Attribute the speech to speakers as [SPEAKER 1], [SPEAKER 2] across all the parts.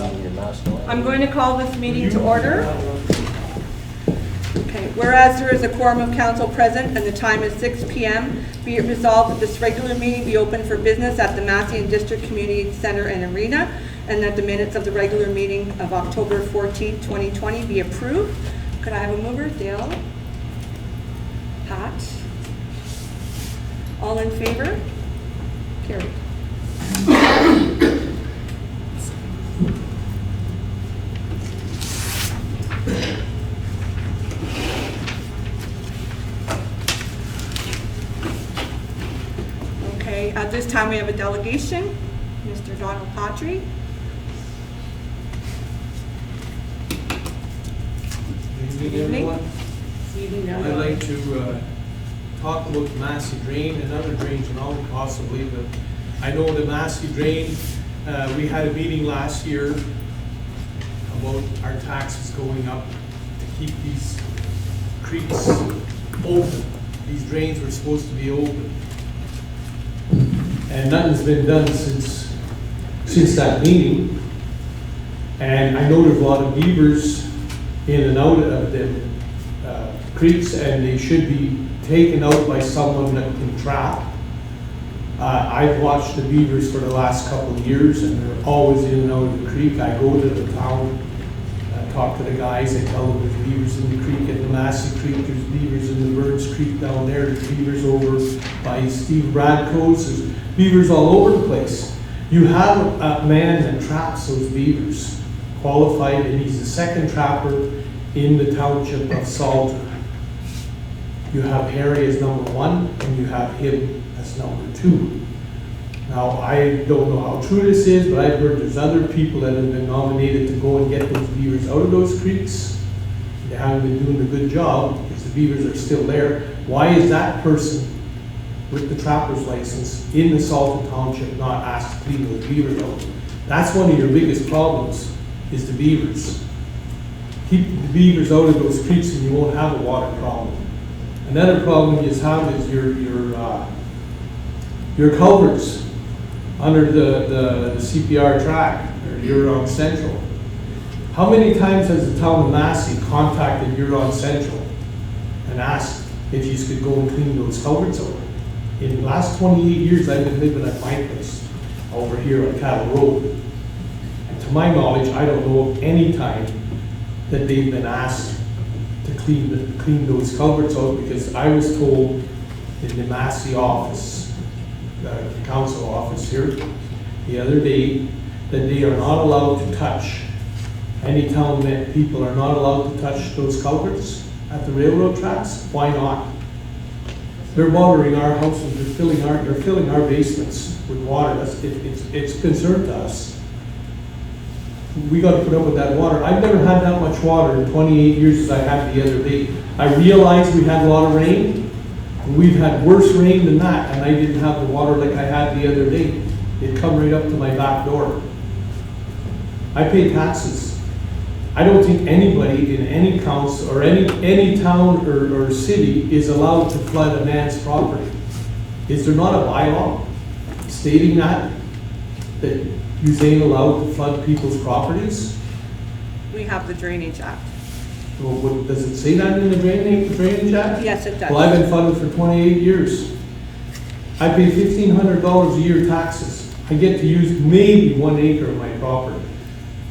[SPEAKER 1] having your mask on.
[SPEAKER 2] I'm going to call this meeting to order. Okay, whereas there is a quorum of council present and the time is 6 p.m., be it resolved that this regular meeting be open for business at the Massey and District Community Center and Arena, and that the minutes of the regular meeting of October 14, 2020 be approved. Could I have a mover? Dale? Pat? All in favor? Carried. Okay, at this time we have a delegation. Mr. Donald Patry.
[SPEAKER 3] Good evening, everyone. I'd like to talk about the Massey Drain and other drains and all possibly, but I know the Massey Drain, we had a meeting last year about our taxes going up to keep these creeks open. These drains were supposed to be open. And nothing's been done since that meeting. And I know there's a lot of beavers in and out of the creeks, and they should be taken out by someone that can trap. I've watched the beavers for the last couple of years, and they're always in and out of the creek. I go to the town, talk to the guys, I tell them there's beavers in the creek at the Massey Creek, there's beavers in the Birds Creek down there, there's beavers over by Steve Bradco's, there's beavers all over the place. You have a man that traps those beavers, qualified, and he's the second trapper in the township of Salter. You have Harry as number one, and you have him as number two. Now, I don't know how true this is, but I've heard there's other people that have been nominated to go and get those beavers out of those creeks. They haven't been doing a good job because the beavers are still there. Why is that person with the trapper's license in the Salter Township not asked to clean those beavers out? That's one of your biggest problems, is the beavers. Keep the beavers out of those creeks and you won't have a water problem. Another problem you have is your culverts under the CPR track, or Huron Central. How many times has the town of Massey contacted Huron Central and asked if you could go and clean those culverts over? In the last 28 years I've been living at my place over here on Cattle Road. And to my knowledge, I don't know of any time that they've been asked to clean those culverts out, because I was told in the Massey office, the council office here, the other day, that they are not allowed to touch, any town that people are not allowed to touch those culverts at the railroad tracks. Why not? They're watering our houses, they're filling our basements with water. It's a concern to us. We got to put up with that water. I've never had that much water in 28 years as I had the other day. I realized we had a lot of rain. We've had worse rain than that, and I didn't have the water like I had the other day. It come right up to my back door. I pay taxes. I don't think anybody in any council or any town or city is allowed to flood a man's property. Is there not a bylaw stating that you ain't allowed to flood people's properties?
[SPEAKER 2] We have the Drainage Act.
[SPEAKER 3] Well, does it say that in the Drainage Act?
[SPEAKER 2] Yes, it does.
[SPEAKER 3] Well, I've been flooded for 28 years. I pay $1,500 a year taxes. I get to use maybe 1 acre of my property.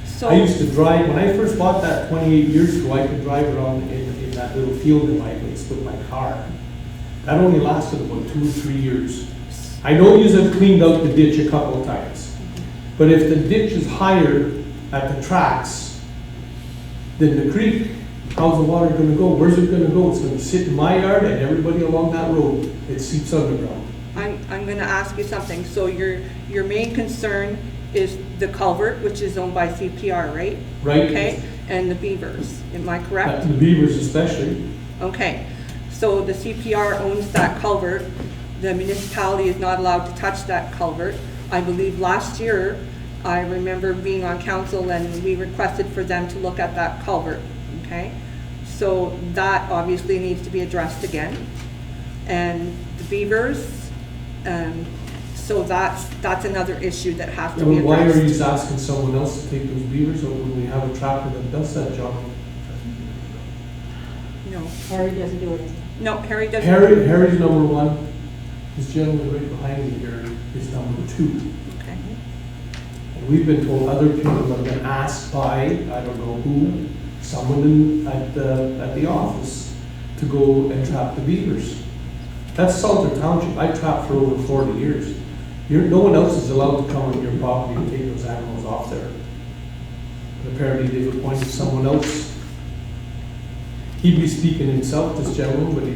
[SPEAKER 2] So,
[SPEAKER 3] I used to drive, when I first bought that 28 years ago, I could drive around in that little field in my place with my car. That only lasted about 2 or 3 years. I know you have cleaned out the ditch a couple of times, but if the ditch is higher at the tracks than the creek, how's the water going to go? Where's it going to go? It's going to sit in my yard and everybody along that road. It seeps underground.
[SPEAKER 2] I'm going to ask you something. So your main concern is the culvert, which is owned by CPR, right?
[SPEAKER 3] Right.
[SPEAKER 2] Okay, and the beavers, am I correct?
[SPEAKER 3] The beavers especially.
[SPEAKER 2] Okay, so the CPR owns that culvert. The municipality is not allowed to touch that culvert. I believe last year, I remember being on council and we requested for them to look at that culvert, okay? So that obviously needs to be addressed again. And the beavers, So that's another issue that has
[SPEAKER 3] Yeah,
[SPEAKER 2] to be
[SPEAKER 3] but why are
[SPEAKER 2] addressed.
[SPEAKER 3] you just asking someone else to take those beavers, or when we have a trapper that does that job?
[SPEAKER 2] No,
[SPEAKER 1] Harry doesn't do it.
[SPEAKER 2] no, Harry doesn't.
[SPEAKER 3] Harry's number one, this gentleman right behind me here is number two.
[SPEAKER 2] Okay.
[SPEAKER 3] And we've been told other people have been asked by, I don't know who, someone at the office to go and trap the beavers. That's Salter Township. I trapped for over 40 years. No one else is allowed to come on your property and take those animals off there. But apparently they've appointed someone else. He'd be speaking himself, this gentleman, but he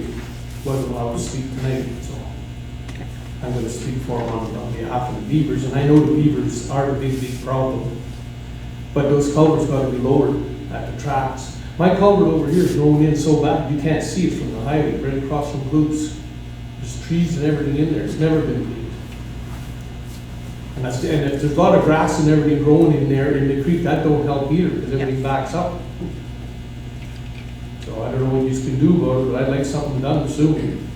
[SPEAKER 3] wasn't allowed to speak tonight, so I'm gonna speak for him on behalf of the beavers, and I know the beavers are a big, big problem. But those culverts gotta be lowered at the tracks. My culvert over here is going in so bad, you can't see it from the highway, right across from Gloops. There's trees and everything in there, it's never been cleaned. And if there's a lot of grass and everything growing in there in the creek, that don't help either, because everything backs up. So I don't know what you can do about it, but I'd like something done soon.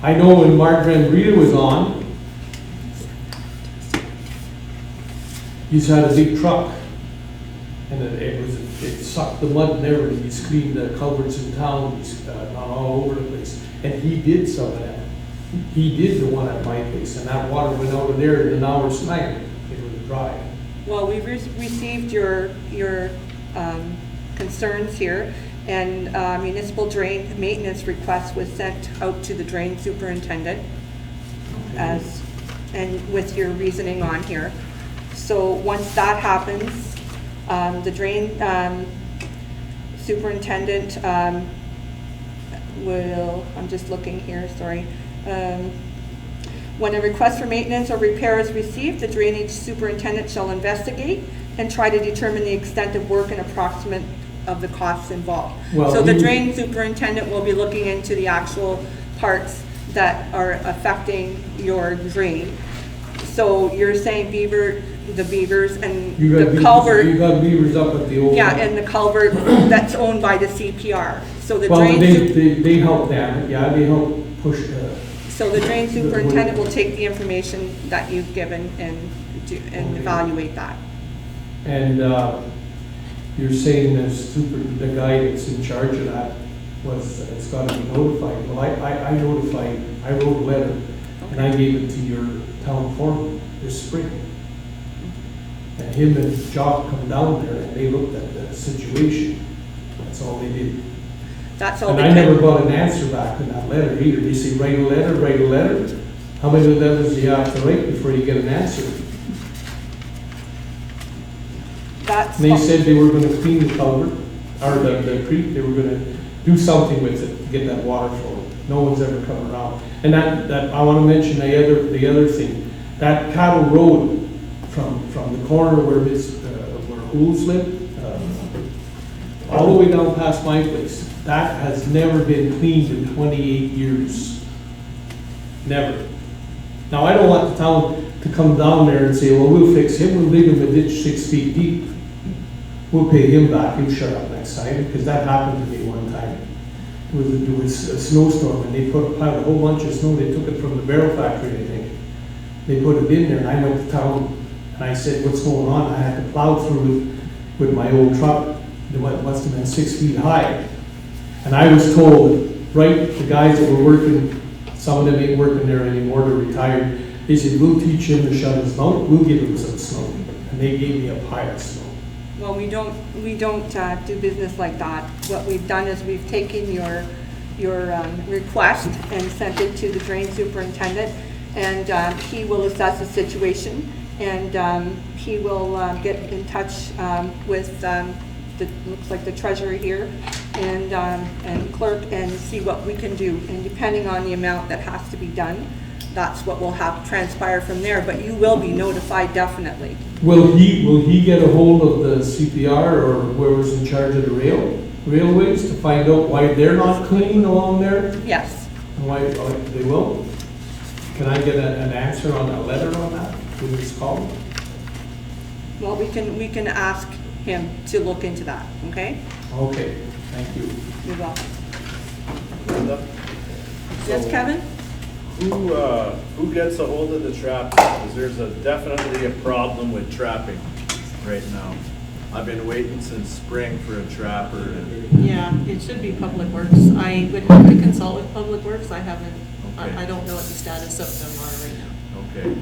[SPEAKER 3] I know when Mark Van Breda was on, he's had a big truck, and it sucked the mud and everything. He's cleaned the culverts in town, he's gone all over the place, and he did some of that. He did the one at my place, and that water went out of there in an hour's time. It was dry.
[SPEAKER 2] Well, we've received your concerns here, and municipal drain maintenance request was sent out to the drain superintendent and with your reasoning on here. So once that happens, the drain superintendent will, I'm just looking here, sorry. When a request for maintenance or repair is received, the drainage superintendent shall investigate and try to determine the extent of work and approximate of the costs involved.
[SPEAKER 3] Well,
[SPEAKER 2] so the drain superintendent will be looking into the actual parts that are affecting your drain. So you're saying the beavers and the culvert.
[SPEAKER 3] You got beavers up at the old.
[SPEAKER 2] Yeah, and the culvert that's owned by the CPR. So the
[SPEAKER 3] Well,
[SPEAKER 2] drain.
[SPEAKER 3] they help them, yeah, they help push the.
[SPEAKER 2] So the drain superintendent will take the information that you've given and evaluate that.
[SPEAKER 3] And you're saying the guy that's in charge of that it's got to be notified. Well, I notified, I wrote a letter, and I gave it to your town foreman this spring. And him and Jock come down there, and they looked at the situation. That's all they did.
[SPEAKER 2] That's all.
[SPEAKER 3] And I never got an answer back in that letter either. They say, write a letter, write a letter. How many letters do you have to write before you get an answer?
[SPEAKER 2] That's.
[SPEAKER 3] And they said they were gonna clean the culvert, or the creek, they were gonna do something with it to get that water flowing. No one's ever come around. And that I wanna mention the other thing. That cattle road from the corner where Hools lived, all the way down past my place, that has never been cleaned in 28 years. Never. Now, I don't want the town to come down there and say, well, we'll fix him, we'll dig him a ditch 6 feet deep. We'll pay him back, he'll shut up next time, because that happened to me one time. It was a snowstorm, and they piled a whole bunch of snow, they took it from the barrel factory, I think. They put it in there, and I went to town, and I said, what's going on? I had to plow through it with my old truck. It must have been 6 feet high. And I was told, right, the guys that were working, some of them ain't working there anymore, they're retired. They said, we'll teach him to shut his mouth, we'll give him some snow. And they gave me a pile of snow.
[SPEAKER 2] Well, we don't do business like that. What we've done is we've taken your request and sent it to the drain superintendent, and he will assess the situation, and he will get in touch with looks like the treasurer here and clerk, and see what we can do. And depending on the amount that has to be done, that's what will have transpire from there. But you will be notified definitely.
[SPEAKER 3] Will he get a hold of the CPR or whoever's in charge of the railways to find out why they're not clean along there?
[SPEAKER 2] Yes.
[SPEAKER 3] And why they will? Can I get an answer on a letter on that? Who it's called?
[SPEAKER 2] Well, we can ask him to look into that. Okay.
[SPEAKER 3] Okay. Thank you.
[SPEAKER 2] You're welcome. Yes, Kevin.
[SPEAKER 1] Who gets a hold of the trapping? Because there's definitely a problem with trapping right now. I've been waiting since spring for a trapper and,
[SPEAKER 4] Yeah, it should be Public Works. I would have to consult with Public Works. I haven't,
[SPEAKER 1] Okay.
[SPEAKER 4] I don't know what the status of them are right now.
[SPEAKER 1] okay.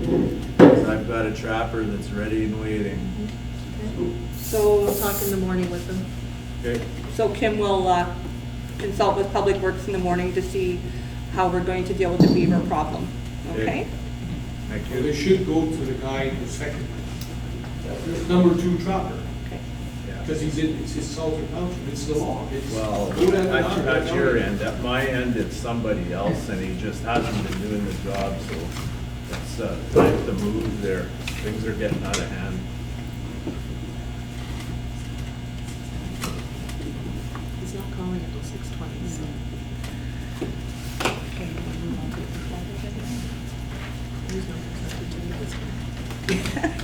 [SPEAKER 1] 'Cause I've got a trapper that's ready and waiting.
[SPEAKER 4] We'll
[SPEAKER 2] So,
[SPEAKER 4] talk in the morning with them.
[SPEAKER 1] Okay,
[SPEAKER 2] so Kim will consult with Public Works in the morning to see how we're going to deal with the beaver problem, okay?
[SPEAKER 1] thank
[SPEAKER 3] So they
[SPEAKER 1] you.
[SPEAKER 3] should go to the guy in the second, number 2 trapper,
[SPEAKER 2] Okay.
[SPEAKER 1] Yeah.
[SPEAKER 3] because it's his Salter Township, it's the law. It's-
[SPEAKER 1] Well,
[SPEAKER 3] Go down the line,
[SPEAKER 1] at
[SPEAKER 3] right
[SPEAKER 1] your
[SPEAKER 3] now.
[SPEAKER 1] end, at my end, it's somebody else and he just hasn't been doing the job, so it's time to move there. Things are getting out of hand.
[SPEAKER 4] He's not calling until 6:20, so. There's no incentive to do this one.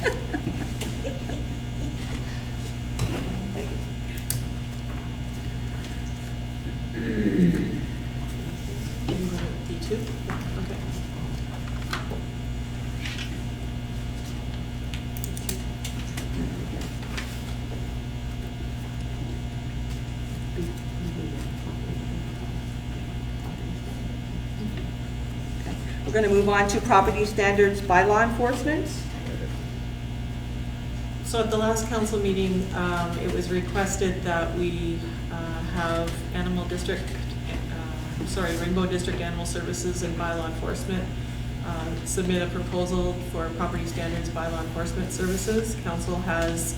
[SPEAKER 4] D2? Okay.
[SPEAKER 2] We're going to move on to property standards by law enforcement.
[SPEAKER 4] So at the last council meeting, it was requested that we have Rainbow District Animal Services and by law enforcement submit a proposal for property standards by law enforcement services. Council has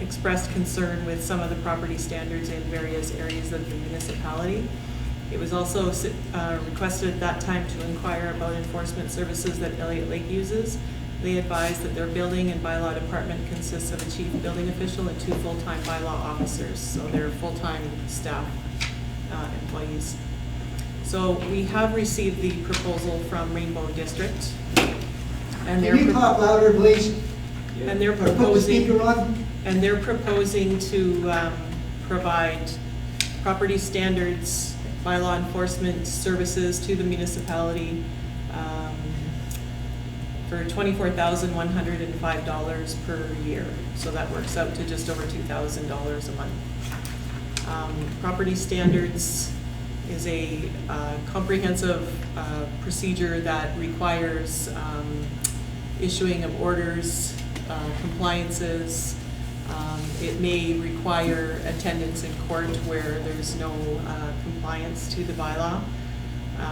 [SPEAKER 4] expressed concern with some of the property standards in various areas of the municipality. It was also requested at that time to inquire about enforcement services that Elliott Lake uses. They advised that their building and bylaw department consists of a chief building official and 2 full-time bylaw officers, so they're full-time staff employees. So we have received the proposal from Rainbow District, and
[SPEAKER 5] Can you talk louder, please?
[SPEAKER 4] and they're
[SPEAKER 5] Or put the
[SPEAKER 4] proposing.
[SPEAKER 5] speaker on?
[SPEAKER 4] And they're proposing to provide property standards by law enforcement services to the municipality for $24,105 per year. So that works out to just over $2,000 a month. Property standards is a comprehensive procedure that requires issuing of orders, compliances. It may require attendance in court where there's no compliance to the bylaw.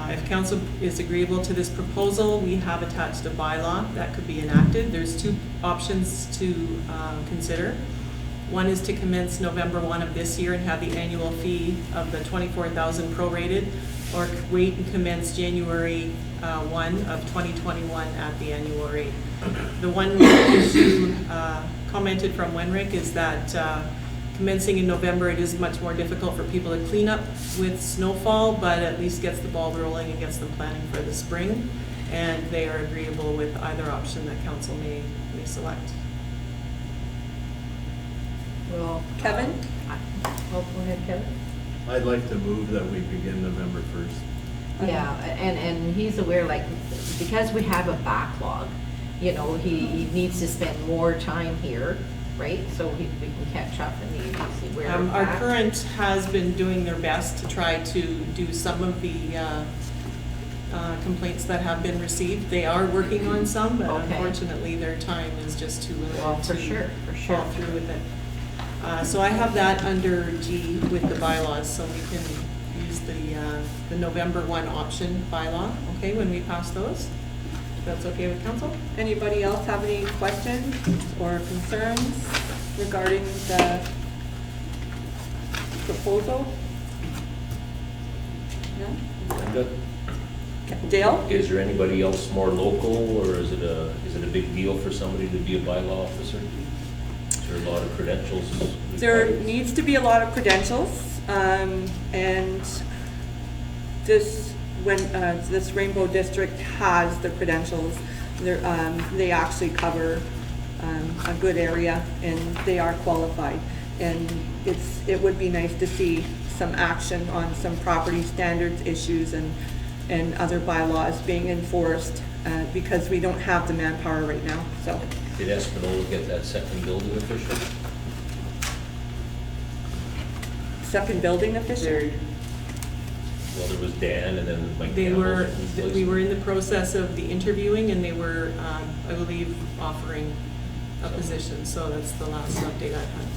[SPEAKER 4] If council is agreeable to this proposal, we have attached a bylaw that could be enacted. There's 2 options to consider. One is to commence November 1 of this year and have the annual fee of the $24,000 prorated, or wait and commence January 1 of 2021 at the annual rate. The one issue commented from Wenrick is that commencing in November, it is much more difficult for people to clean up with snowfall, but at least gets the ball rolling and gets them planning for the spring. And they are agreeable with either option that council may select.
[SPEAKER 6] Well,
[SPEAKER 2] Kevin?
[SPEAKER 6] go ahead, Kevin.
[SPEAKER 1] I'd like to move that we begin November 1st.
[SPEAKER 6] Yeah, and he's aware, like, because we have a backlog, you know, he needs to spend more time here, right? So we can catch up and see where we're
[SPEAKER 4] Our
[SPEAKER 6] at.
[SPEAKER 4] current has been doing their best to try to do some of the complaints that have been received. They are working on some, but
[SPEAKER 6] Okay.
[SPEAKER 4] unfortunately, their time is just too limited
[SPEAKER 6] Well, for
[SPEAKER 4] to
[SPEAKER 6] sure.
[SPEAKER 4] follow through with it. So I have that under G with the bylaws, so we can use the November 1 option bylaw, okay, when we pass those. If that's okay with council?
[SPEAKER 2] Anybody else have any questions or concerns regarding the proposal? No?
[SPEAKER 7] Linda,
[SPEAKER 2] Dale?
[SPEAKER 7] is there anybody else more local, or is it a big deal for somebody to be a bylaw officer? Is there a lot of credentials?
[SPEAKER 2] There
[SPEAKER 7] required?
[SPEAKER 2] needs to be a lot of credentials, and this Rainbow District has the credentials. They actually cover a good area, and they are qualified. And it would be nice to see some action on some property standards issues and and other bylaws being enforced, because we don't have the manpower right now, so.
[SPEAKER 7] Did Espinola get that second building official?
[SPEAKER 2] Second building official?
[SPEAKER 7] Well, there was Dan and then Mike
[SPEAKER 4] They
[SPEAKER 7] Campbell.
[SPEAKER 4] were, we were in the process of the interviewing, and they were, I believe, offering a position, so that's the last update I've had.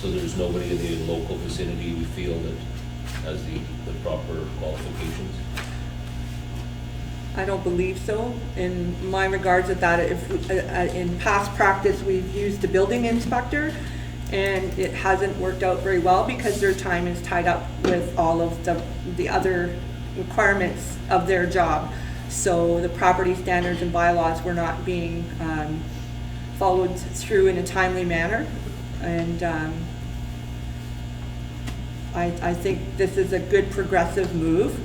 [SPEAKER 7] So there's nobody in the local vicinity you feel that has the proper qualifications?
[SPEAKER 2] I don't believe so. In my regards at that, if, in past practice, we've used the building inspector, and it hasn't worked out very well because their time is tied up with all of the other requirements of their job. So the property standards and bylaws were not being followed through in a timely manner. And I think this is a good progressive move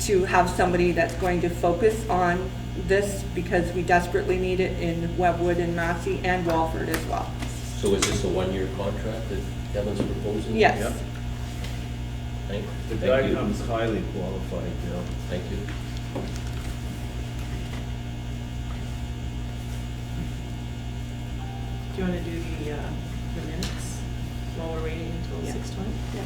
[SPEAKER 2] to have somebody that's going to focus on this, because we desperately need it in Webwood and Massey and Walford as well.
[SPEAKER 7] So is this a one-year contract that Kevin's proposing?
[SPEAKER 2] Yes.
[SPEAKER 1] Yep.
[SPEAKER 7] Thank
[SPEAKER 1] The
[SPEAKER 7] thank
[SPEAKER 1] guy
[SPEAKER 7] you.
[SPEAKER 1] comes highly qualified, Bill.
[SPEAKER 7] Thank you.
[SPEAKER 4] Do you want to do the minutes while we're waiting until
[SPEAKER 2] Yeah.
[SPEAKER 4] 6:20?
[SPEAKER 2] Yeah.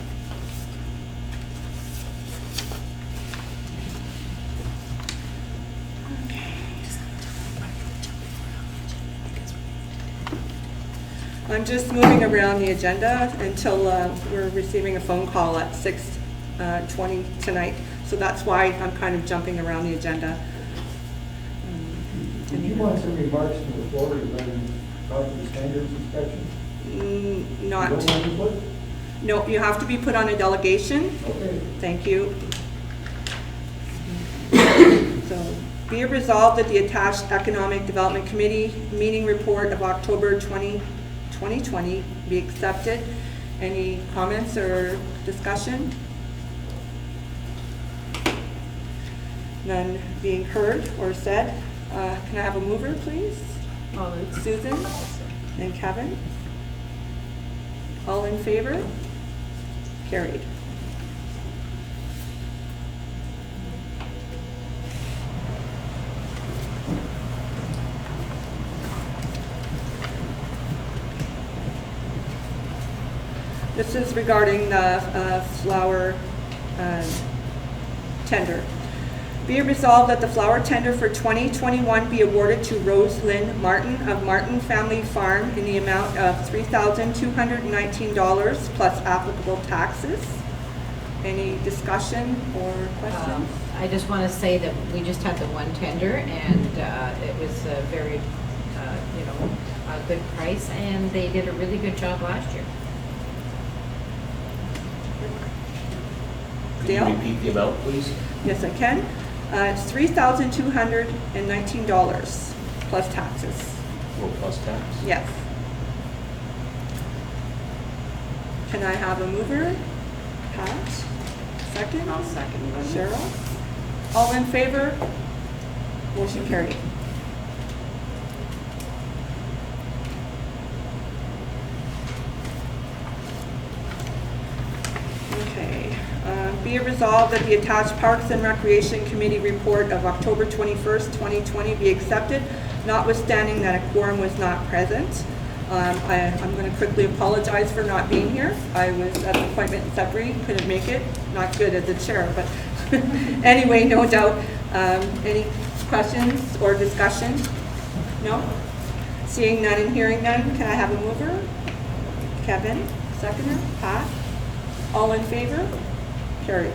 [SPEAKER 2] I'm just moving around the agenda until we're receiving a phone call at 6:20 tonight. So that's why I'm kind of jumping around the agenda.
[SPEAKER 5] Do you want some remarks from the floor regarding property standards inspection?
[SPEAKER 2] Not,
[SPEAKER 5] You don't want input?
[SPEAKER 2] no, you have to be put on a delegation.
[SPEAKER 5] Okay.
[SPEAKER 2] Thank you. So, be it resolved that the attached Economic Development Committee meeting report of October 2020 be accepted. Any comments or discussion? None being heard or said. Can I have a mover, please? Susan and Kevin? All in favor? Carried. This is regarding the flower tender. Be it resolved that the flower tender for 2021 be awarded to Rose Lynn Martin of Martin Family Farm in the amount of $3,219 plus applicable taxes. Any discussion or questions?
[SPEAKER 6] I just want to say that we just had the one tender, and it was a very, a good price, and they did a really good job last year.
[SPEAKER 7] Could
[SPEAKER 2] Dale?
[SPEAKER 7] you repeat the amount, please?
[SPEAKER 2] Yes, I can. It's $3,219 plus taxes.
[SPEAKER 7] Or plus tax?
[SPEAKER 2] Yes. Can I have a mover? Pat? Second?
[SPEAKER 8] I'll second that.
[SPEAKER 2] Cheryl? All in favor? Motion carried. Okay. Be it resolved that the attached Parks and Recreation Committee report of October 21st, 2020 be accepted, notwithstanding that a quorum was not present. I'm going to quickly apologize for not being here. I was at an appointment in Sudbury, couldn't make it. Not good as a chair, but anyway, no doubt. Any questions or discussion? No? Seeing none and hearing none, can I have a mover? Kevin, seconder, Pat? All in favor? Carried.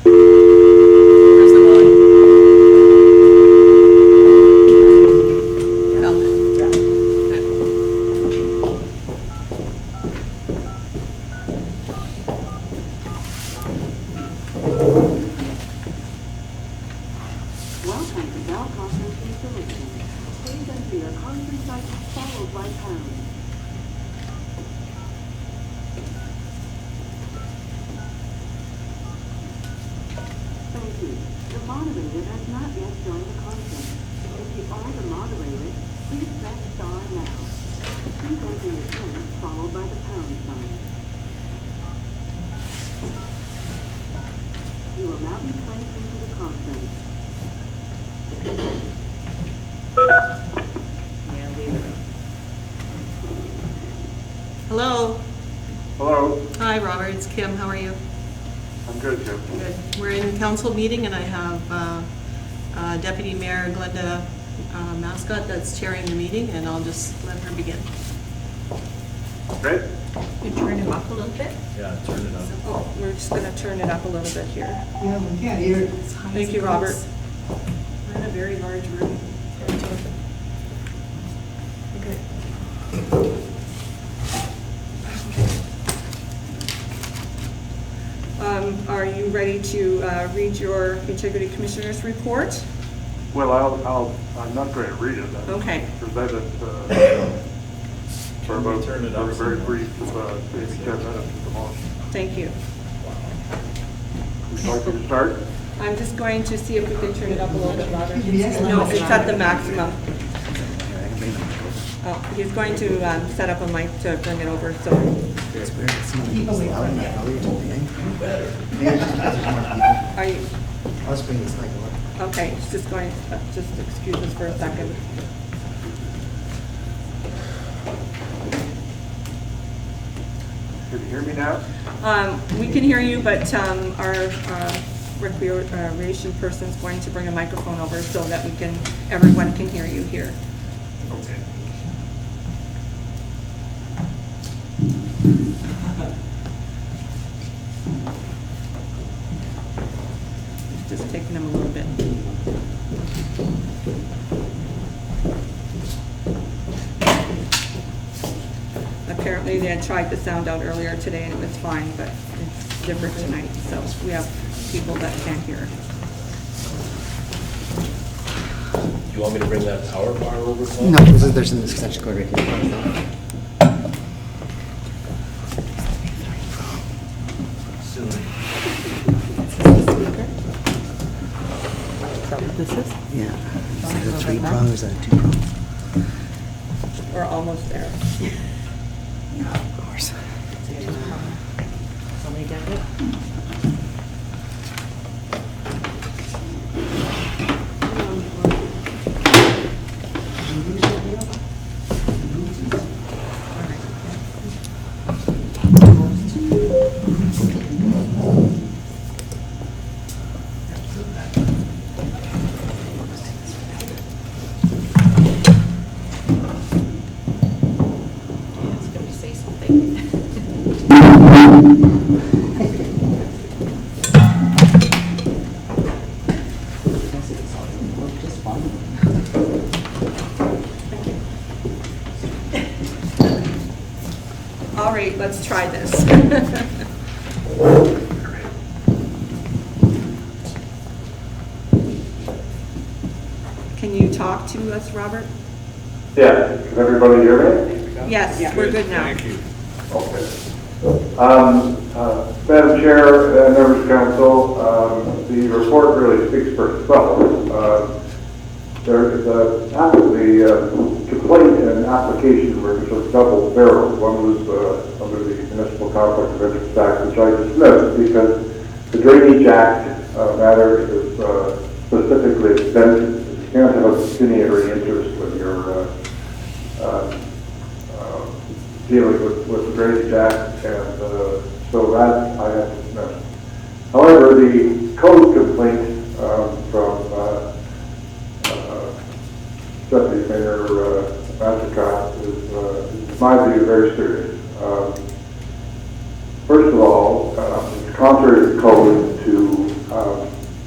[SPEAKER 4] Where's the volume?
[SPEAKER 8] Welcome to Bell Conference Solutions. Please enter your conference ID followed by pound. 2. The moderator has not yet joined the conference. If you are the moderator, please press star now. Please enter your PIN followed by the pound sign. You will now be placed into the conference.
[SPEAKER 6] Yeah, leave it.
[SPEAKER 4] Hello.
[SPEAKER 5] Hello,
[SPEAKER 4] Hi, Robert. It's Kim. How are you?
[SPEAKER 5] I'm good, Jim.
[SPEAKER 4] Good. We're in council meeting, and I have Deputy Mayor Glenda Mascot that's chairing the meeting, and I'll just let her begin.
[SPEAKER 5] Great.
[SPEAKER 6] You turn him up a little bit?
[SPEAKER 1] Yeah, turn it up.
[SPEAKER 2] Oh, we're just gonna turn it up a little bit here.
[SPEAKER 5] Yeah, we can't hear.
[SPEAKER 2] Thank you, Robert.
[SPEAKER 4] We're in a very large room. Okay.
[SPEAKER 2] Are you ready to read your Integrity Commissioner's report?
[SPEAKER 5] Well, I'm not going to read it. I'll
[SPEAKER 2] Okay.
[SPEAKER 5] present it for
[SPEAKER 1] Can we
[SPEAKER 5] about,
[SPEAKER 1] turn it
[SPEAKER 5] for
[SPEAKER 1] up
[SPEAKER 5] a very
[SPEAKER 1] some more?
[SPEAKER 5] brief, maybe 10 minutes at the most.
[SPEAKER 2] Thank you.
[SPEAKER 5] Would you like me to start?
[SPEAKER 2] I'm just going to see if we can turn it up a little bit louder. No, it's at the maximum. Oh, he's going to set up a mic to bring it over, so. Are you,
[SPEAKER 9] Let's bring this mic over.
[SPEAKER 2] okay, it's just going, just excuse us for a second.
[SPEAKER 5] Can you hear me now?
[SPEAKER 2] We can hear you, but our recreation person's going to bring a microphone over so that everyone can hear you here.
[SPEAKER 5] Okay.
[SPEAKER 2] It's just taking them a little bit. Apparently they had tried the sound out earlier today and it was fine, but it's different tonight, so we have people that can't hear.
[SPEAKER 7] Do you want me to bring that power bar over, Tom?
[SPEAKER 9] No, there's an extension cord right here.
[SPEAKER 2] Is that what this is?
[SPEAKER 9] Yeah. Is that a 3-prong or is that a 2-prong?
[SPEAKER 2] We're almost there.
[SPEAKER 9] Yeah, of course.
[SPEAKER 6] Somebody get it? Say something.
[SPEAKER 2] All right, let's try this. Can you talk to us, Robert?
[SPEAKER 5] Yeah, can everybody hear me?
[SPEAKER 2] Yes, we're good now.
[SPEAKER 1] Thank you.
[SPEAKER 5] Okay. Madam Chair and members of council, the report really speaks for itself. The complaint and application were sort of double barreled. One was under the Municipal Conflict of Interest Act, which I dismissed because the Drainage Act matter is specifically exempted. You can't have a pecuniary interest when you're dealing with the Drainage Act, and so that I have dismissed. However, the code complaint from Deputy Mayor Mascot is, in my view, very serious. First of all, it's contrary to code to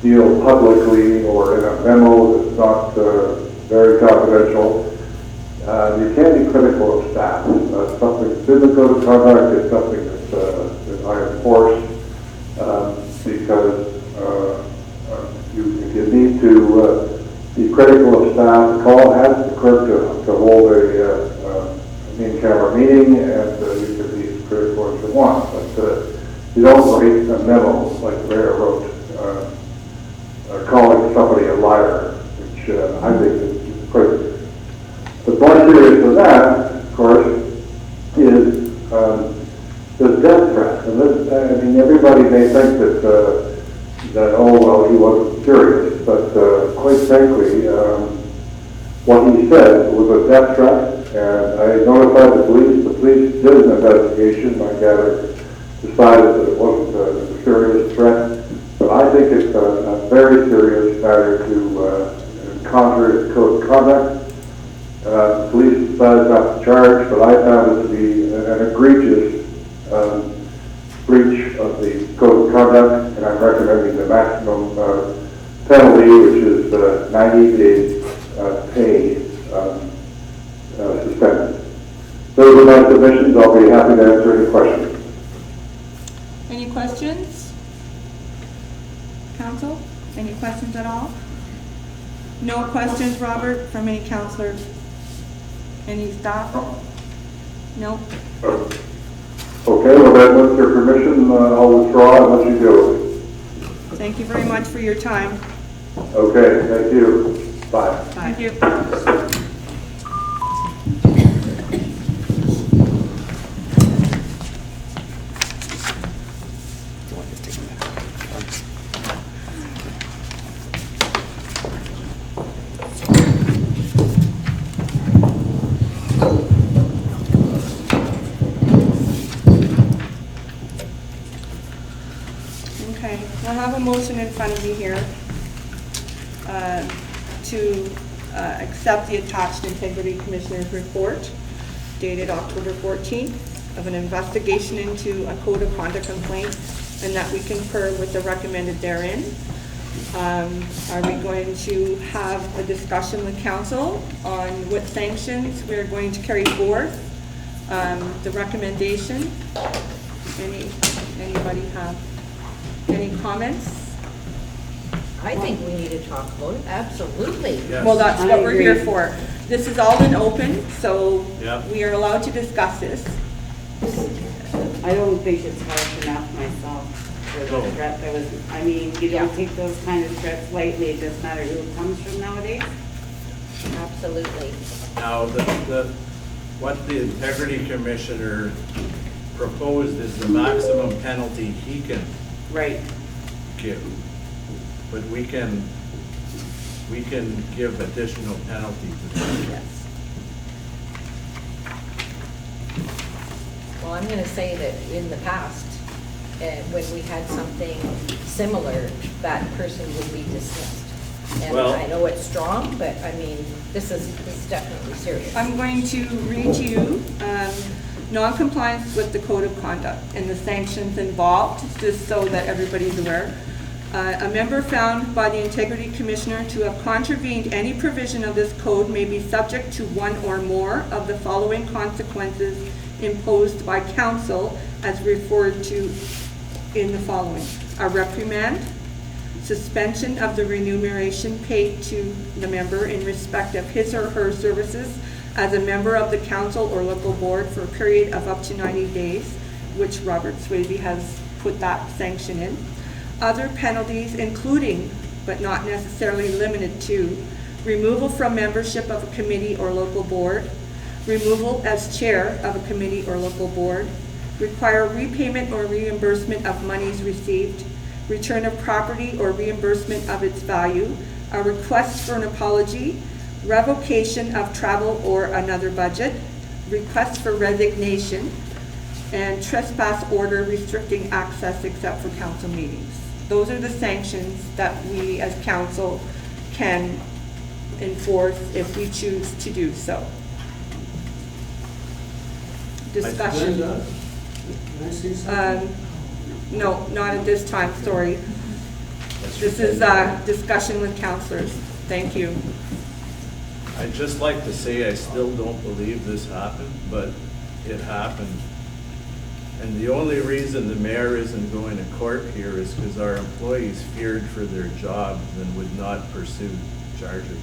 [SPEAKER 5] deal publicly or in a memo that's not very confidential. You can be critical of staff. Something that's in the code of conduct is something that I enforce because you need to be critical of staff. The call has the clerk to hold a in-camera meeting, and you can be critical if you want, but you don't write a memo like the mayor wrote calling somebody a liar, which I think is quite serious. But more serious than that, of course, is the death threat. And this, I mean, everybody may think that oh, well, he wasn't serious, but quite frankly, what he said was a death threat, and I notified the police. The police did an investigation. I gather decided that it wasn't a serious threat, but I think it's a very serious matter to contrary to code of conduct. Police decided not to charge, but I found it to be an egregious breach of the code of conduct, and I'm recommending the maximum penalty, which is 90 days pay suspended. Those are my submissions. I'll be happy to answer any questions.
[SPEAKER 2] Any questions? Council, any questions at all? No questions, Robert, from any councillors? Any staff? No?
[SPEAKER 5] Okay, well then, with your permission, I'll withdraw and let you deal with it.
[SPEAKER 2] Thank you very much for your time.
[SPEAKER 5] Okay, thank you. Bye.
[SPEAKER 2] Thank you. Okay, we'll have a motion in front of me here to accept the attached Integrity Commissioner's report dated October 14th of an investigation into a code of conduct complaint, and that we concur with the recommended therein. Are we going to have a discussion with council on what sanctions we're going to carry forth? The recommendation? Anybody have any comments?
[SPEAKER 6] I think we need to talk about it, absolutely.
[SPEAKER 1] Yes.
[SPEAKER 2] Well, that's what
[SPEAKER 10] I
[SPEAKER 2] we're here
[SPEAKER 10] agree.
[SPEAKER 2] for. This is all in open, so
[SPEAKER 1] Yeah.
[SPEAKER 2] we are allowed to discuss this.
[SPEAKER 10] I don't think it's harsh enough myself for
[SPEAKER 1] No.
[SPEAKER 10] the threat that was, I mean, you don't
[SPEAKER 6] Yeah.
[SPEAKER 10] take those kind of threats lightly, it doesn't matter who it comes from nowadays.
[SPEAKER 6] Absolutely.
[SPEAKER 1] Now, what the Integrity Commissioner proposed is the maximum penalty he can
[SPEAKER 10] Right.
[SPEAKER 1] give. But we can give additional penalties.
[SPEAKER 2] Yes.
[SPEAKER 6] Well, I'm gonna say that in the past, when we had something similar, that person would be dismissed. And
[SPEAKER 1] Well-
[SPEAKER 6] I know it's strong, but I mean, this is definitely serious.
[SPEAKER 2] I'm going to read to you non-compliance with the code of conduct and the sanctions involved, just so that everybody's aware. A member found by the Integrity Commissioner to have contravened any provision of this code may be subject to one or more of the following consequences imposed by council as referred to in the following: a reprimand, suspension of the remuneration paid to the member in respect of his or her services as a member of the council or local board for a period of up to 90 days, which Robert Swayze has put that sanction in. Other penalties including, but not necessarily limited to, removal from membership of a committee or local board, removal as chair of a committee or local board, require repayment or reimbursement of monies received, return of property or reimbursement of its value, a request for an apology, revocation of travel or another budget, request for resignation, and trespass order restricting access except for council meetings. Those are the sanctions that we as council can enforce if we choose to do so. Discussion.
[SPEAKER 3] Can I say something?
[SPEAKER 2] No, not at this time, sorry. This is discussion with councilors. Thank you.
[SPEAKER 1] I'd just like to say I still don't believe this happened, but it happened. And the only reason the mayor isn't going to court here is because our employees feared for their jobs and would not pursue charges.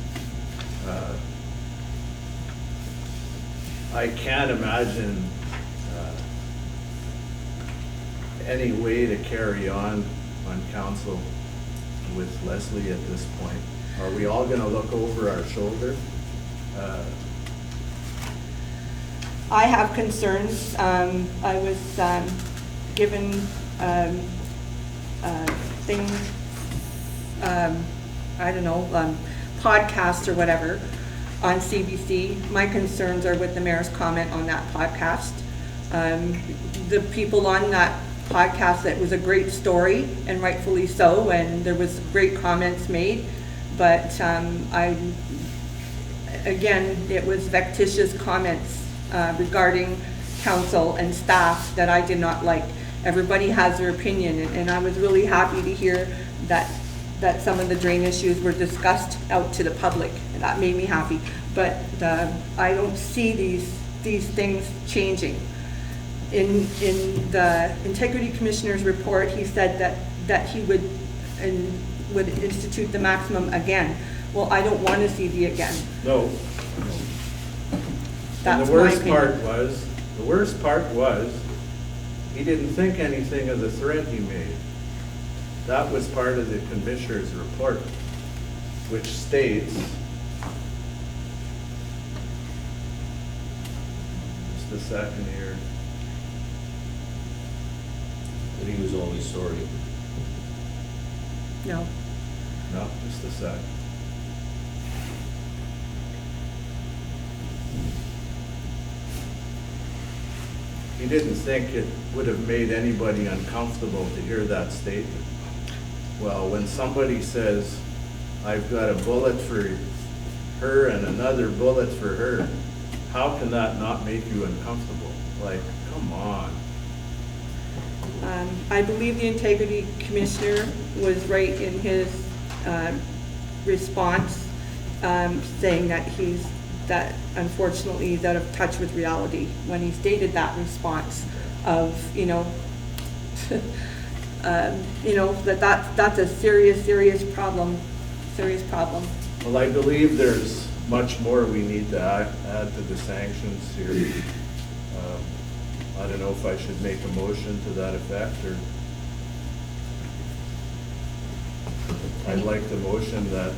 [SPEAKER 1] I can't imagine any way to carry on council with Leslie at this point. Are we all gonna look over our shoulder?
[SPEAKER 2] I have concerns. I was given things, I don't know, podcasts or whatever on CBC. My concerns are with the mayor's comment on that podcast. The people on that podcast, that was a great story, and rightfully so, and there was great comments made, but again, it was vexatious comments regarding council and staff that I did not like. Everybody has their opinion, and I was really happy to hear that some of the drain issues were discussed out to the public, and that made me happy. But I don't see these things changing. In the Integrity Commissioner's report, he said that he would institute the maximum again. Well, I don't want to see the again.
[SPEAKER 1] No. And
[SPEAKER 2] That's
[SPEAKER 1] the
[SPEAKER 2] my
[SPEAKER 1] worst
[SPEAKER 2] opinion.
[SPEAKER 1] part was, he didn't think anything of the threat he made. That was part of the commissioner's report, which states, just a second here.
[SPEAKER 7] But he was always sorry.
[SPEAKER 2] No.
[SPEAKER 1] No, just a sec. He didn't think it would have made anybody uncomfortable to hear that statement. Well, when somebody says, I've got a bullet for her and another bullet for her, how can that not make you uncomfortable? Like, come on.
[SPEAKER 2] I believe the Integrity Commissioner was right in his response, saying that unfortunately he's out of touch with reality when he stated that response of, that's a serious problem.
[SPEAKER 1] Well, I believe there's much more we need to add to the sanctions here. I don't know if I should make a motion to that effect, or I'd like the motion that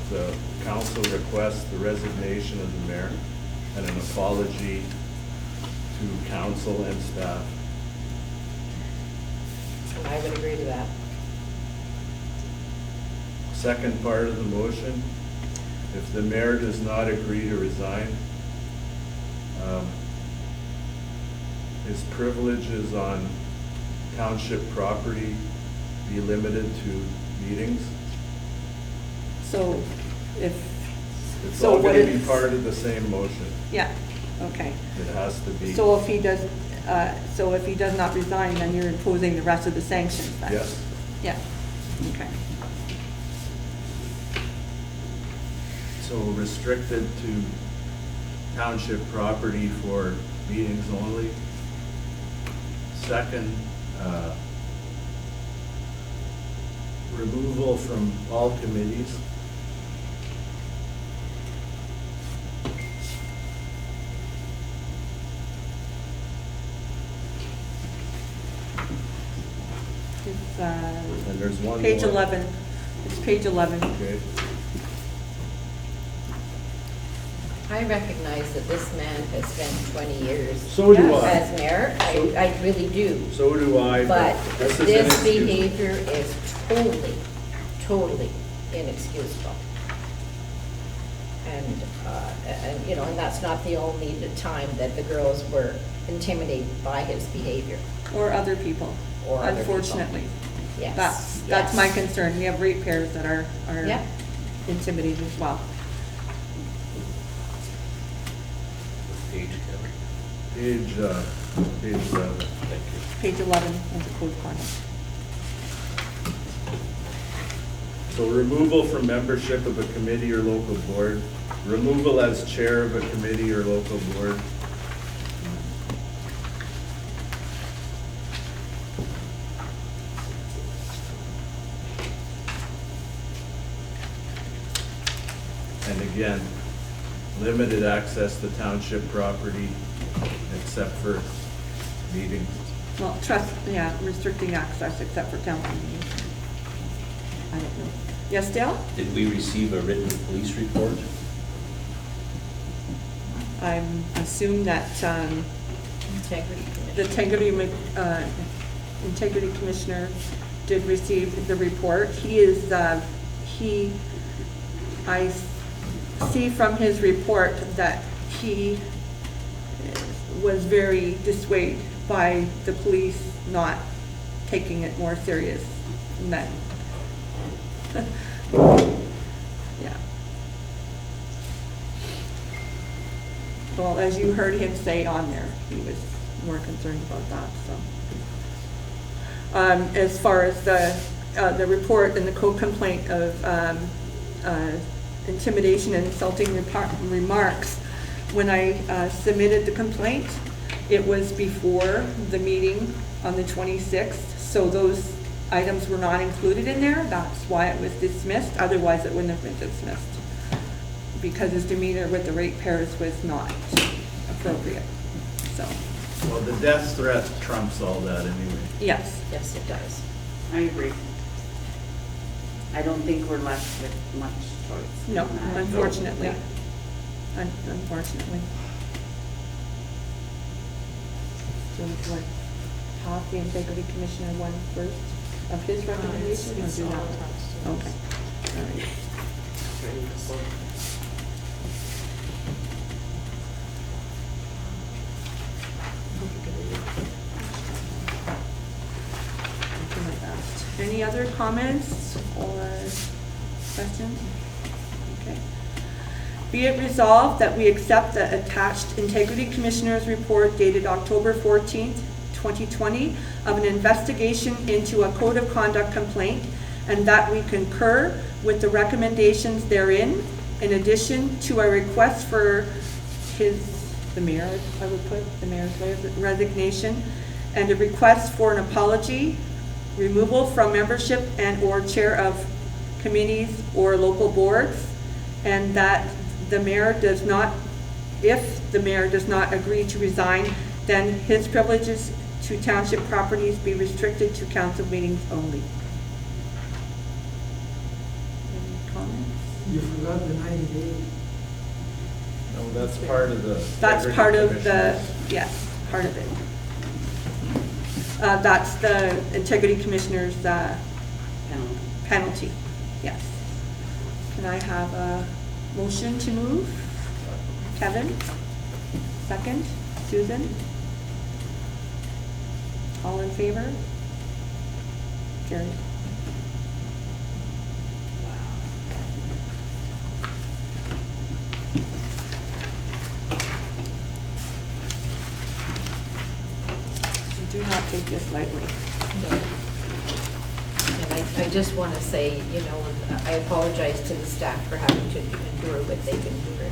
[SPEAKER 1] council requests the resignation of the mayor and an apology to council and staff.
[SPEAKER 6] And I would agree to that.
[SPEAKER 1] Second part of the motion, if the mayor does not agree to resign, his privileges on township property be limited to meetings.
[SPEAKER 2] So if,
[SPEAKER 1] It's
[SPEAKER 2] so
[SPEAKER 1] all
[SPEAKER 2] what
[SPEAKER 1] going to be
[SPEAKER 2] is?
[SPEAKER 1] part of the same motion.
[SPEAKER 2] Yeah, okay.
[SPEAKER 1] It has to be.
[SPEAKER 2] So if he does not resign, then you're imposing the rest of the sanctions then?
[SPEAKER 1] Yes.
[SPEAKER 2] Yeah, okay.
[SPEAKER 1] So restricted to township property for meetings only. Second, removal from all committees.
[SPEAKER 2] It's
[SPEAKER 1] And there's one more.
[SPEAKER 2] page 11. It's page 11.
[SPEAKER 1] Okay.
[SPEAKER 6] I recognize that this man has spent 20 years
[SPEAKER 1] So do I.
[SPEAKER 6] as mayor. I really do.
[SPEAKER 1] So do I,
[SPEAKER 6] But
[SPEAKER 1] this is
[SPEAKER 6] this
[SPEAKER 1] inexcusable.
[SPEAKER 6] behavior is totally inexcusable. And and that's not the only time that the girls were intimidated by his behavior.
[SPEAKER 2] Or other people,
[SPEAKER 6] Or other people.
[SPEAKER 2] unfortunately.
[SPEAKER 6] Yes.
[SPEAKER 2] That's
[SPEAKER 6] yes.
[SPEAKER 2] my concern. We have ratepayers that are
[SPEAKER 6] Yeah.
[SPEAKER 2] intimidated as well.
[SPEAKER 7] Page count.
[SPEAKER 1] Page 11.
[SPEAKER 7] Thank you.
[SPEAKER 2] Page 11 of the code of conduct.
[SPEAKER 1] So removal from membership of a committee or local board, removal as chair of a committee or local board. And again, limited access to township property except for meetings.
[SPEAKER 2] Well, restricting access except for town meetings. I don't know. Yes, Dale?
[SPEAKER 7] Did we receive a written police report?
[SPEAKER 2] I assume that
[SPEAKER 6] Integrity
[SPEAKER 2] the
[SPEAKER 6] Commission.
[SPEAKER 2] Integrity Commissioner did receive the report. He is, I see from his report that he was very dissuaded by the police not taking it more serious than that. Yeah. Well, as you heard him say on there, he was more concerned about that, so. As far as the report and the code complaint of intimidation and insulting remarks, when I submitted the complaint, it was before the meeting on the 26th, so those items were not included in there. That's why it was dismissed. Otherwise, it wouldn't have been dismissed, because his demeanor with the ratepayers was not appropriate, so.
[SPEAKER 1] Well, the death threat trumps all that anyway.
[SPEAKER 2] Yes.
[SPEAKER 6] Yes, it does.
[SPEAKER 10] I agree. I don't think we're left with much choice.
[SPEAKER 2] No,
[SPEAKER 10] in that.
[SPEAKER 2] unfortunately. Unfortunately. So would you like to talk the integrity commissioner one first of his recommendation, or
[SPEAKER 4] It's
[SPEAKER 2] do
[SPEAKER 4] all
[SPEAKER 2] that?
[SPEAKER 4] attached to
[SPEAKER 2] Okay.
[SPEAKER 4] this.
[SPEAKER 2] All right. Any other comments or questions? Okay. Be it resolved that we accept the attached Integrity Commissioner's report dated October 14th, 2020 of an investigation into a code of conduct complaint, and that we concur with the recommendations therein, in addition to a request for the mayor, I would put, the mayor's resignation, and a request for an apology, removal from membership and or chair of committees or local boards, and that the mayor does not, if the mayor does not agree to resign, then his privileges to township properties be restricted to council meetings only. Any comments?
[SPEAKER 3] You forgot the 90 days.
[SPEAKER 1] No, that's part of the.
[SPEAKER 2] That's
[SPEAKER 1] Integrity
[SPEAKER 2] part of
[SPEAKER 1] Commission.
[SPEAKER 2] the, yes, part of it. That's the Integrity Commissioner's
[SPEAKER 10] Penalty.
[SPEAKER 2] penalty, yes. Can I have a motion to move? Kevin? Second? Susan? All in favor? Carried. Do not take this lightly.
[SPEAKER 6] And I just want to say, you know, I apologize to the staff for having to endure what they've endured.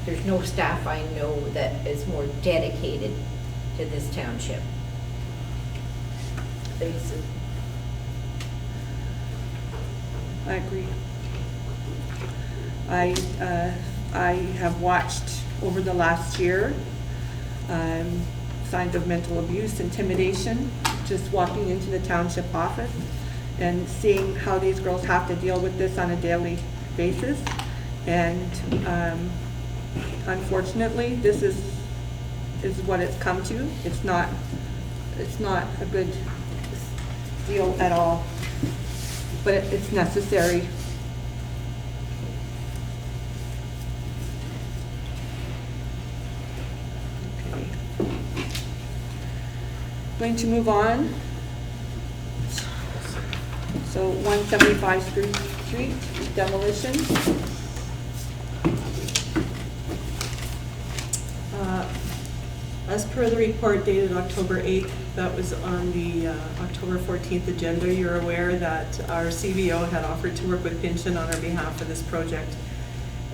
[SPEAKER 6] There's no staff I know that is more dedicated to this township.
[SPEAKER 2] I agree. I have watched over the last year signs of mental abuse, intimidation, just walking into the township office and seeing how these girls have to deal with this on a daily basis. And unfortunately, this is what it's come to. It's not a good deal at all, but it's necessary. Okay. Going to move on. So 175 Street Demolition.
[SPEAKER 4] As per the report dated October 8th, that was on the October 14th agenda, you're aware that our CVO had offered to work with Pinchin on our behalf for this project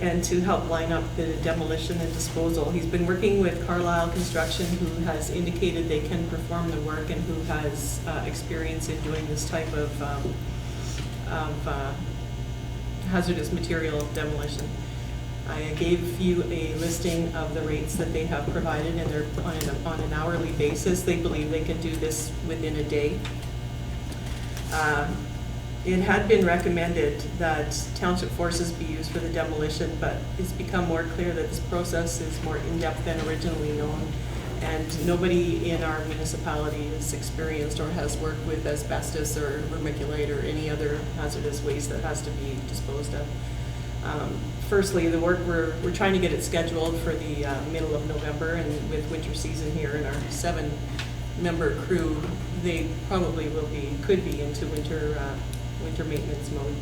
[SPEAKER 4] and to help line up the demolition and disposal. He's been working with Carlisle Construction, who has indicated they can perform the work and who has experience in doing this type of hazardous material demolition. I gave you a listing of the rates that they have provided, and they're on an hourly basis. They believe they can do this within a day. It had been recommended that township forces be used for the demolition, but it's become more clear that this process is more in-depth than originally known. And nobody in our municipality is experienced or has worked with asbestos or vermiculite or any other hazardous waste that has to be disposed of. Firstly, the work, we're trying to get it scheduled for the middle of November, and with winter season here and our 7-member crew, they probably could be into winter maintenance mode.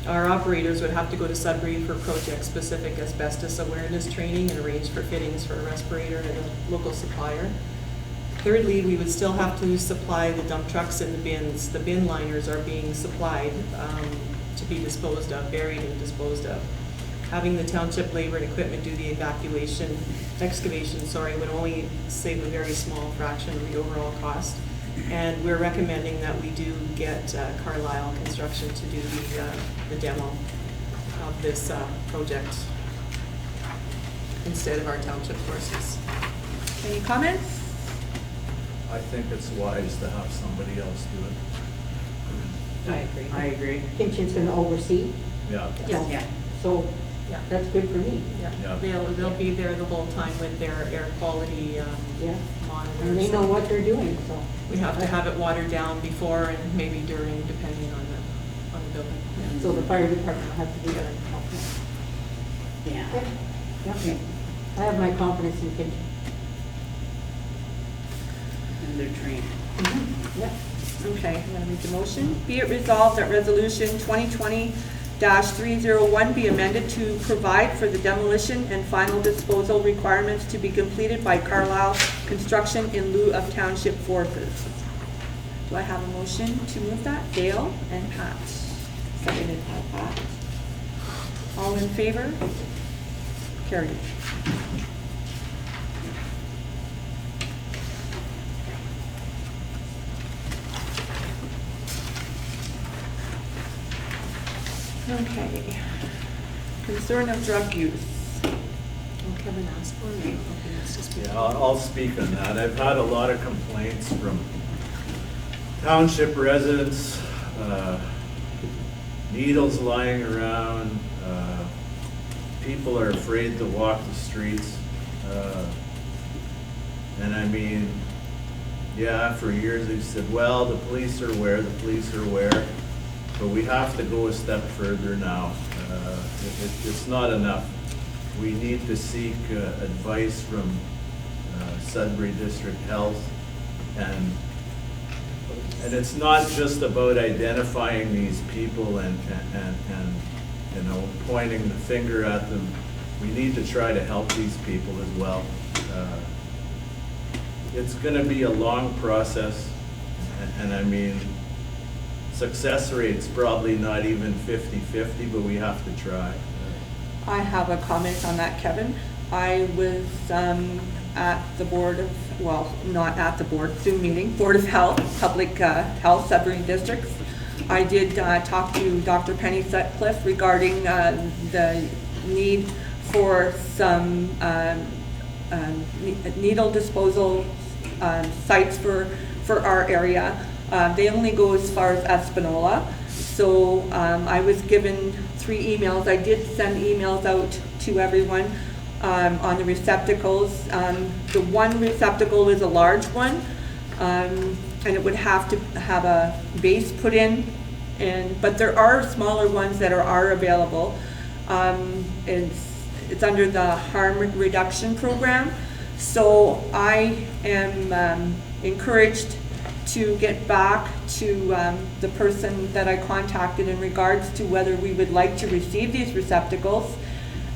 [SPEAKER 4] Our operators would have to go to Sudbury for project-specific asbestos awareness training and arrange for fittings for a respirator and a local supplier. Thirdly, we would still have to supply the dump trucks and the bins. The bin liners are being supplied to be disposed of, buried and disposed of. Having the township labor and equipment do the excavation, would only save a very small fraction of the overall cost. And we're recommending that we do get Carlisle Construction to do the demo of this project instead of our township forces.
[SPEAKER 2] Any comments?
[SPEAKER 1] I think it's wise to have somebody else do it.
[SPEAKER 6] I agree.
[SPEAKER 10] I agree.
[SPEAKER 11] Kitchen's gonna oversee,
[SPEAKER 1] Yeah.
[SPEAKER 10] Yeah.
[SPEAKER 11] so
[SPEAKER 4] Yeah.
[SPEAKER 11] that's good for me.
[SPEAKER 1] Yeah.
[SPEAKER 4] They'll be there the whole time with their air quality
[SPEAKER 11] Yeah,
[SPEAKER 4] monitors.
[SPEAKER 11] and they know what they're doing, so.
[SPEAKER 4] We have to have it watered down before and maybe during, depending on the building.
[SPEAKER 11] So the fire department will have to do that.
[SPEAKER 10] Yeah.
[SPEAKER 11] Yeah, I have my confidence in Kitchen.
[SPEAKER 10] And they're trained.
[SPEAKER 11] Yeah.
[SPEAKER 2] Okay, I'm gonna read the motion. Be it resolved that resolution 2020-301 be amended to provide for the demolition and final disposal requirements to be completed by Carlisle Construction in lieu of township forces. Do I have a motion to move that? Dale and Pat. Seconded by Pat. All in favor? Carried. Okay. Concern of drug use.
[SPEAKER 4] Will Kevin ask for it? Okay, let's just be-
[SPEAKER 1] Yeah, I'll speak on that. I've had a lot of complaints from township residents, needles lying around, people are afraid to walk the streets. And I mean, yeah, for years they've said, well, the police are aware, but we have to go a step further now. It's not enough. We need to seek advice from Sudbury District Health, and it's not just about identifying these people and you know, pointing the finger at them. We need to try to help these people as well. It's going to be a long process, and I mean, success rate's probably not even 50-50, but we have to try.
[SPEAKER 2] I have a comment on that, Kevin. I was at the Board of, well, not at the board, Zoom meeting, Board of Health, Public Health, Sudbury Districts. I did talk to Dr. Penny Sutcliffe regarding the need for some needle disposal sites for our area. They only go as far as Espanola. So I was given 3 emails. I did send emails out to everyone on the receptacles. The one receptacle is a large one, and it would have to have a base put in. But there are smaller ones that are available. It's under the harm reduction program. So I am encouraged to get back to the person that I contacted in regards to whether we would like to receive these receptacles,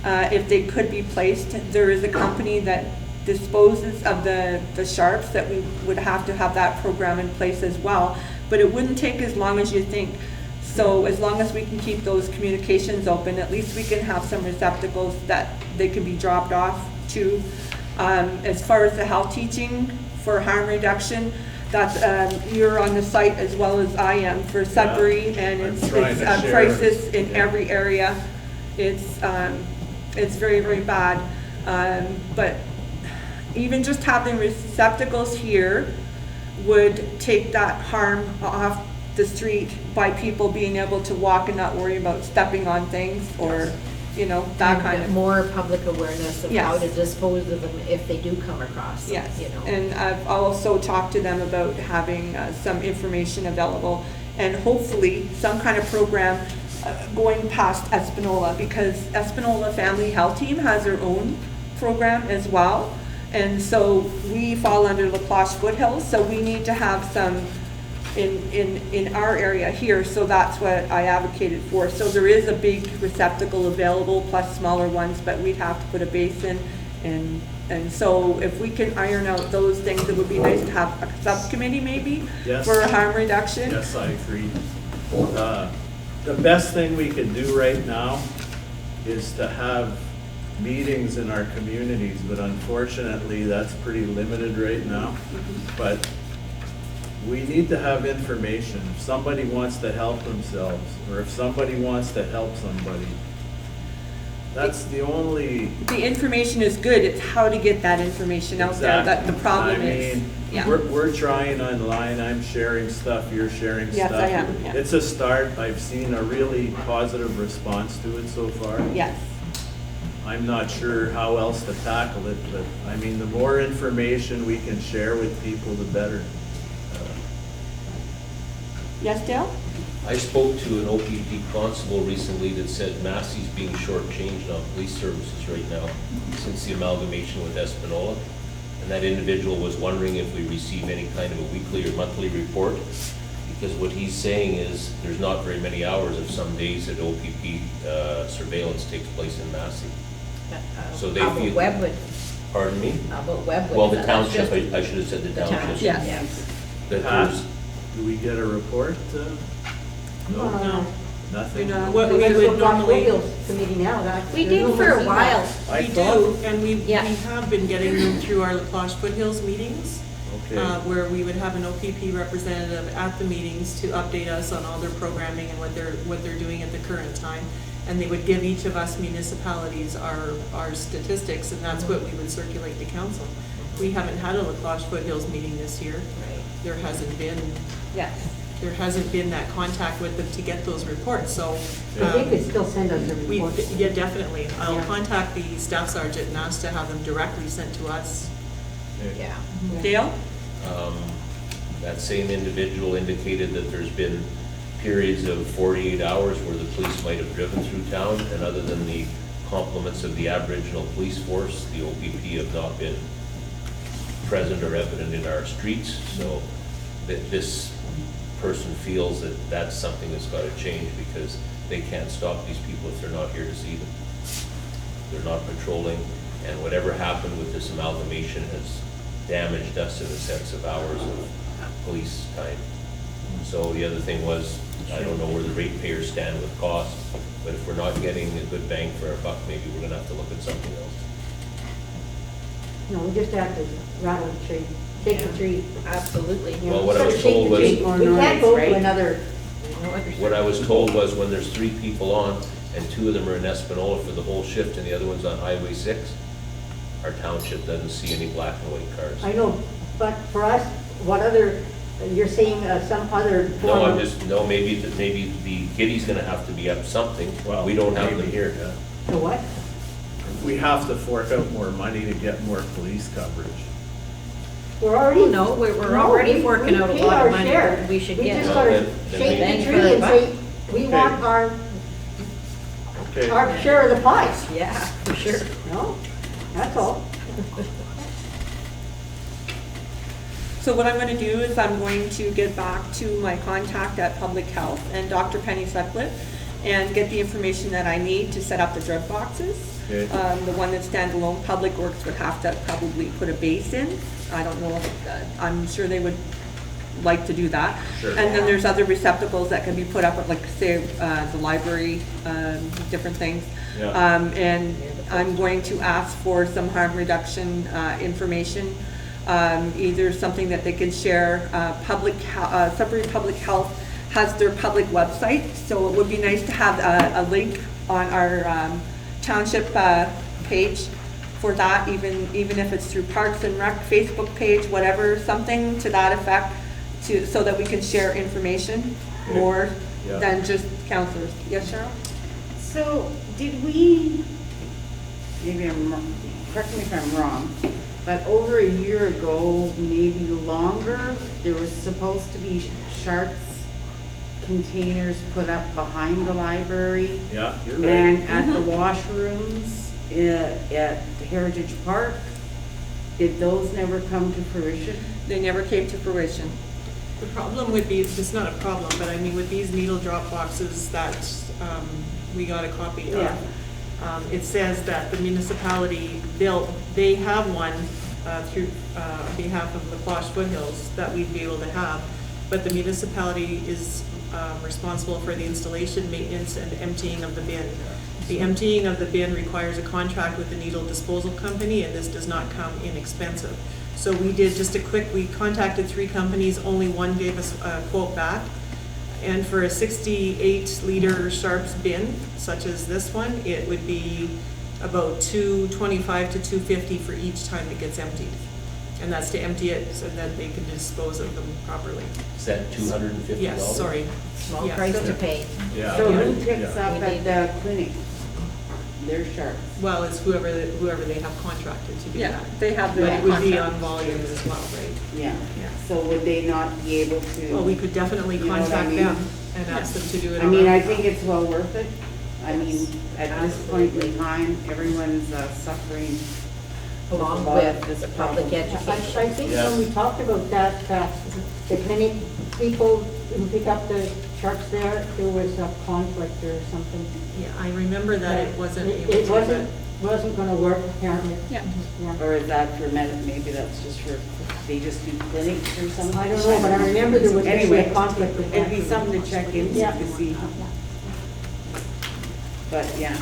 [SPEAKER 2] if they could be placed. There is a company that disposes of the sharps that we would have to have that program in place as well, but it wouldn't take as long as you think. So as long as we can keep those communications open, at least we can have some receptacles that they can be dropped off to. As far as the health teaching for harm reduction, that's, you're on the site as well as I am for Sudbury, and it's a crisis in every area. It's very, very bad. But even just having receptacles here would take that harm off the street by people being able to walk and not worry about stepping on things or, you know, that kind of.
[SPEAKER 6] More public awareness of
[SPEAKER 2] Yes.
[SPEAKER 6] how to dispose of them if they do come across them,
[SPEAKER 2] Yes,
[SPEAKER 6] you know.
[SPEAKER 2] and I've also talked to them about having some information available and hopefully some kind of program going past Espanola, because Espanola Family Health Team has their own program as well. And so we fall under La Cloche Foothills, so we need to have some in our area here, so that's what I advocated for. So there is a big receptacle available, plus smaller ones, but we'd have to put a basin, and so if we can iron out those things, it would be nice to have a subcommittee maybe
[SPEAKER 1] Yes.
[SPEAKER 2] for harm reduction.
[SPEAKER 1] Yes, I agree. The best thing we can do right now is to have meetings in our communities, but unfortunately, that's pretty limited right now. But we need to have information. If somebody wants to help themselves, or if somebody wants to help somebody, that's the only.
[SPEAKER 2] The information is good, it's how to get that information out there, that the problem is.
[SPEAKER 1] I mean,
[SPEAKER 2] Yeah.
[SPEAKER 1] we're trying online, I'm sharing stuff, you're sharing stuff.
[SPEAKER 2] Yes, I am, yeah.
[SPEAKER 1] It's a start, I've seen a really positive response to it so far.
[SPEAKER 2] Yes.
[SPEAKER 1] I'm not sure how else to tackle it, but, I mean, the more information we can share with people, the better.
[SPEAKER 2] Yes, Dale?
[SPEAKER 7] I spoke to an OPP constable recently that said Massey's being shortchanged on police services right now since the amalgamation with Espanola. And that individual was wondering if we receive any kind of a weekly or monthly report, because what he's saying is there's not very many hours of some days that OPP surveillance takes place in Massey. So they
[SPEAKER 6] How about
[SPEAKER 7] feel-
[SPEAKER 6] Webwood?
[SPEAKER 7] Pardon me?
[SPEAKER 6] How about Webwood?
[SPEAKER 7] Well, the
[SPEAKER 6] That's
[SPEAKER 7] township,
[SPEAKER 6] just-
[SPEAKER 7] I should have said the
[SPEAKER 6] The
[SPEAKER 7] township.
[SPEAKER 6] township,
[SPEAKER 2] Yes.
[SPEAKER 6] yes.
[SPEAKER 7] That
[SPEAKER 1] Pat,
[SPEAKER 7] there's,
[SPEAKER 1] do we get a report? No,
[SPEAKER 4] No.
[SPEAKER 1] nothing?
[SPEAKER 2] We don't.
[SPEAKER 4] What we
[SPEAKER 11] There's
[SPEAKER 4] would
[SPEAKER 11] no Black
[SPEAKER 4] normally,
[SPEAKER 11] Wheels Committee now, that.
[SPEAKER 6] We
[SPEAKER 11] there's
[SPEAKER 6] did
[SPEAKER 11] no
[SPEAKER 6] for
[SPEAKER 11] more
[SPEAKER 6] a while.
[SPEAKER 1] I
[SPEAKER 4] we
[SPEAKER 1] thought-
[SPEAKER 4] do, and we
[SPEAKER 6] Yeah.
[SPEAKER 4] have been getting them through our La Cloche Foothills meetings.
[SPEAKER 1] Okay.
[SPEAKER 4] Where we would have an OPP representative at the meetings to update us on all their programming and what they're doing at the current time. And they would give each of us municipalities our statistics, and that's what we would circulate to council. We haven't had a La Cloche Foothills meeting this year.
[SPEAKER 6] Right.
[SPEAKER 4] There
[SPEAKER 2] Yes.
[SPEAKER 4] hasn't been that contact with them to get those reports, so.
[SPEAKER 11] But they could still send us a
[SPEAKER 4] We,
[SPEAKER 11] report.
[SPEAKER 4] yeah, definitely. I'll
[SPEAKER 11] Yeah.
[SPEAKER 4] contact the staff sergeant and ask to have them directly sent to us.
[SPEAKER 1] Okay.
[SPEAKER 6] Yeah.
[SPEAKER 2] Dale?
[SPEAKER 7] that same individual indicated that there's been periods of 48 hours where the police might have driven through town, and other than the compliments of the Aboriginal police force, the OPP have not been present or evident in our streets. So this person feels that that's something that's got to change, because they can't stop these people if they're not here to see them. They're not patrolling, and whatever happened with this amalgamation has damaged us in the sense of hours of police time. So the other thing was, I don't know where the ratepayers stand with cost, but if we're not getting a good bang for our buck, maybe we're gonna have to look at something else.
[SPEAKER 11] No, we just have to rattle the tree, shake the tree.
[SPEAKER 6] Absolutely.
[SPEAKER 11] You know,
[SPEAKER 7] Well, what I
[SPEAKER 11] sort of
[SPEAKER 7] was
[SPEAKER 11] shake
[SPEAKER 7] told
[SPEAKER 11] the
[SPEAKER 7] was-
[SPEAKER 11] tree.
[SPEAKER 10] More
[SPEAKER 11] We can't go
[SPEAKER 10] noise,
[SPEAKER 11] to
[SPEAKER 10] right?
[SPEAKER 11] another,
[SPEAKER 7] What I was told was when there's 3 people on, and 2 of them are in Espanola for the whole shift, and the other one's on Highway 6, our township doesn't see any black and white cars.
[SPEAKER 11] I know, but for us, what other, you're saying some other
[SPEAKER 7] No,
[SPEAKER 11] form
[SPEAKER 7] I'm
[SPEAKER 11] of.
[SPEAKER 7] just, no, maybe the kitty's gonna have to be up something.
[SPEAKER 1] Well,
[SPEAKER 7] We don't have them
[SPEAKER 1] maybe,
[SPEAKER 7] here.
[SPEAKER 1] yeah.
[SPEAKER 11] The what?
[SPEAKER 1] We have to fork out more money to get more police coverage.
[SPEAKER 11] We're already.
[SPEAKER 6] No, we're
[SPEAKER 11] No,
[SPEAKER 6] already
[SPEAKER 11] we-
[SPEAKER 6] forking
[SPEAKER 11] we
[SPEAKER 6] out a
[SPEAKER 11] pay
[SPEAKER 6] lot
[SPEAKER 11] our
[SPEAKER 6] of money
[SPEAKER 11] share.
[SPEAKER 6] that we should
[SPEAKER 11] We
[SPEAKER 6] get.
[SPEAKER 11] just
[SPEAKER 7] Well,
[SPEAKER 11] gotta
[SPEAKER 7] then
[SPEAKER 11] shake
[SPEAKER 6] bang
[SPEAKER 11] the
[SPEAKER 6] for
[SPEAKER 11] tree
[SPEAKER 6] our
[SPEAKER 11] and
[SPEAKER 6] buck.
[SPEAKER 11] say, we
[SPEAKER 1] Okay.
[SPEAKER 11] want our
[SPEAKER 1] Okay,
[SPEAKER 11] share of the pie.
[SPEAKER 6] Yeah, for sure.
[SPEAKER 11] No, that's all.
[SPEAKER 2] So what I'm going to do is I'm going to get back to my contact at Public Health and Dr. Penny Sutcliffe and get the information that I need to set up the drug boxes.
[SPEAKER 1] Okay.
[SPEAKER 2] The one that's standalone, Public Works would have to probably put a base in. I don't know if, I'm sure they would like to do that.
[SPEAKER 1] Sure.
[SPEAKER 2] And then there's other receptacles that can be put up at, like, say, the library, different things.
[SPEAKER 1] Yeah.
[SPEAKER 2] And I'm going to ask for some harm reduction information, either something that they can share. Sudbury Public Health has their public website, so it would be nice to have a link on our township page for that, even if it's through Parks and Rec Facebook page, whatever, something to that effect, so that we can share information more
[SPEAKER 1] Yeah.
[SPEAKER 2] than just counselors. Yes, Cheryl?
[SPEAKER 10] So, did we, maybe correct me if I'm wrong, but over a year ago, maybe longer, there was supposed to be sharps containers put up behind the library
[SPEAKER 1] Yeah, you're right.
[SPEAKER 10] and at the washrooms at Heritage Park. Did those never come to fruition?
[SPEAKER 2] They never came to fruition.
[SPEAKER 4] The problem would be, it's not a problem, but I mean, with these needle drop boxes that we got a copy of,
[SPEAKER 10] Yeah.
[SPEAKER 4] it says that the municipality, they have one through on behalf of the Quash Foothills that we'd be able to have, but the municipality is responsible for the installation, maintenance, and emptying of the bin. The emptying of the bin requires a contract with the needle disposal company, and this does not come inexpensive. So we did just we contacted 3 companies, only one gave us a quote back. And for a 68-liter Sharps bin, such as this one, it would be about $225 to $250 for each time it gets emptied. And that's to empty it so that they can dispose of them properly.
[SPEAKER 7] Is that $250?
[SPEAKER 4] Yes, sorry.
[SPEAKER 6] Small
[SPEAKER 4] Yeah.
[SPEAKER 6] price to pay.
[SPEAKER 1] Yeah.
[SPEAKER 10] So who
[SPEAKER 1] Yeah.
[SPEAKER 10] picks up at the clinic? Their sharps.
[SPEAKER 4] Well, it's whoever they have contracted to do
[SPEAKER 2] Yeah,
[SPEAKER 4] that.
[SPEAKER 2] they have the
[SPEAKER 4] But it would be on
[SPEAKER 2] contract.
[SPEAKER 4] volume as well, right?
[SPEAKER 10] Yeah.
[SPEAKER 4] Yeah.
[SPEAKER 10] So would they not be able to?
[SPEAKER 4] Well, we could definitely
[SPEAKER 10] You know what I
[SPEAKER 4] contact
[SPEAKER 10] mean?
[SPEAKER 4] them and ask them to do it.
[SPEAKER 10] I
[SPEAKER 4] on
[SPEAKER 10] mean,
[SPEAKER 4] our
[SPEAKER 10] I
[SPEAKER 4] behalf.
[SPEAKER 10] think it's well worth it. I mean, at this point in time, everyone's suffering
[SPEAKER 6] Along
[SPEAKER 10] about
[SPEAKER 6] with
[SPEAKER 10] this
[SPEAKER 6] the public
[SPEAKER 10] problem.
[SPEAKER 6] education.
[SPEAKER 11] I think when we talked about that, the clinic people who pick up the sharps there was a conflict or something.
[SPEAKER 4] Yeah, I remember that it wasn't able
[SPEAKER 11] It
[SPEAKER 4] to,
[SPEAKER 11] wasn't gonna work apparently.
[SPEAKER 2] Yeah.
[SPEAKER 11] Yeah.
[SPEAKER 10] Or is that for maybe that's just for, they just do clinics or something?
[SPEAKER 11] I don't know, but I remember there was actually
[SPEAKER 10] Anyway,
[SPEAKER 11] a conflict with that.
[SPEAKER 10] it'd be something to check into
[SPEAKER 11] Yeah.
[SPEAKER 10] to see, but yeah.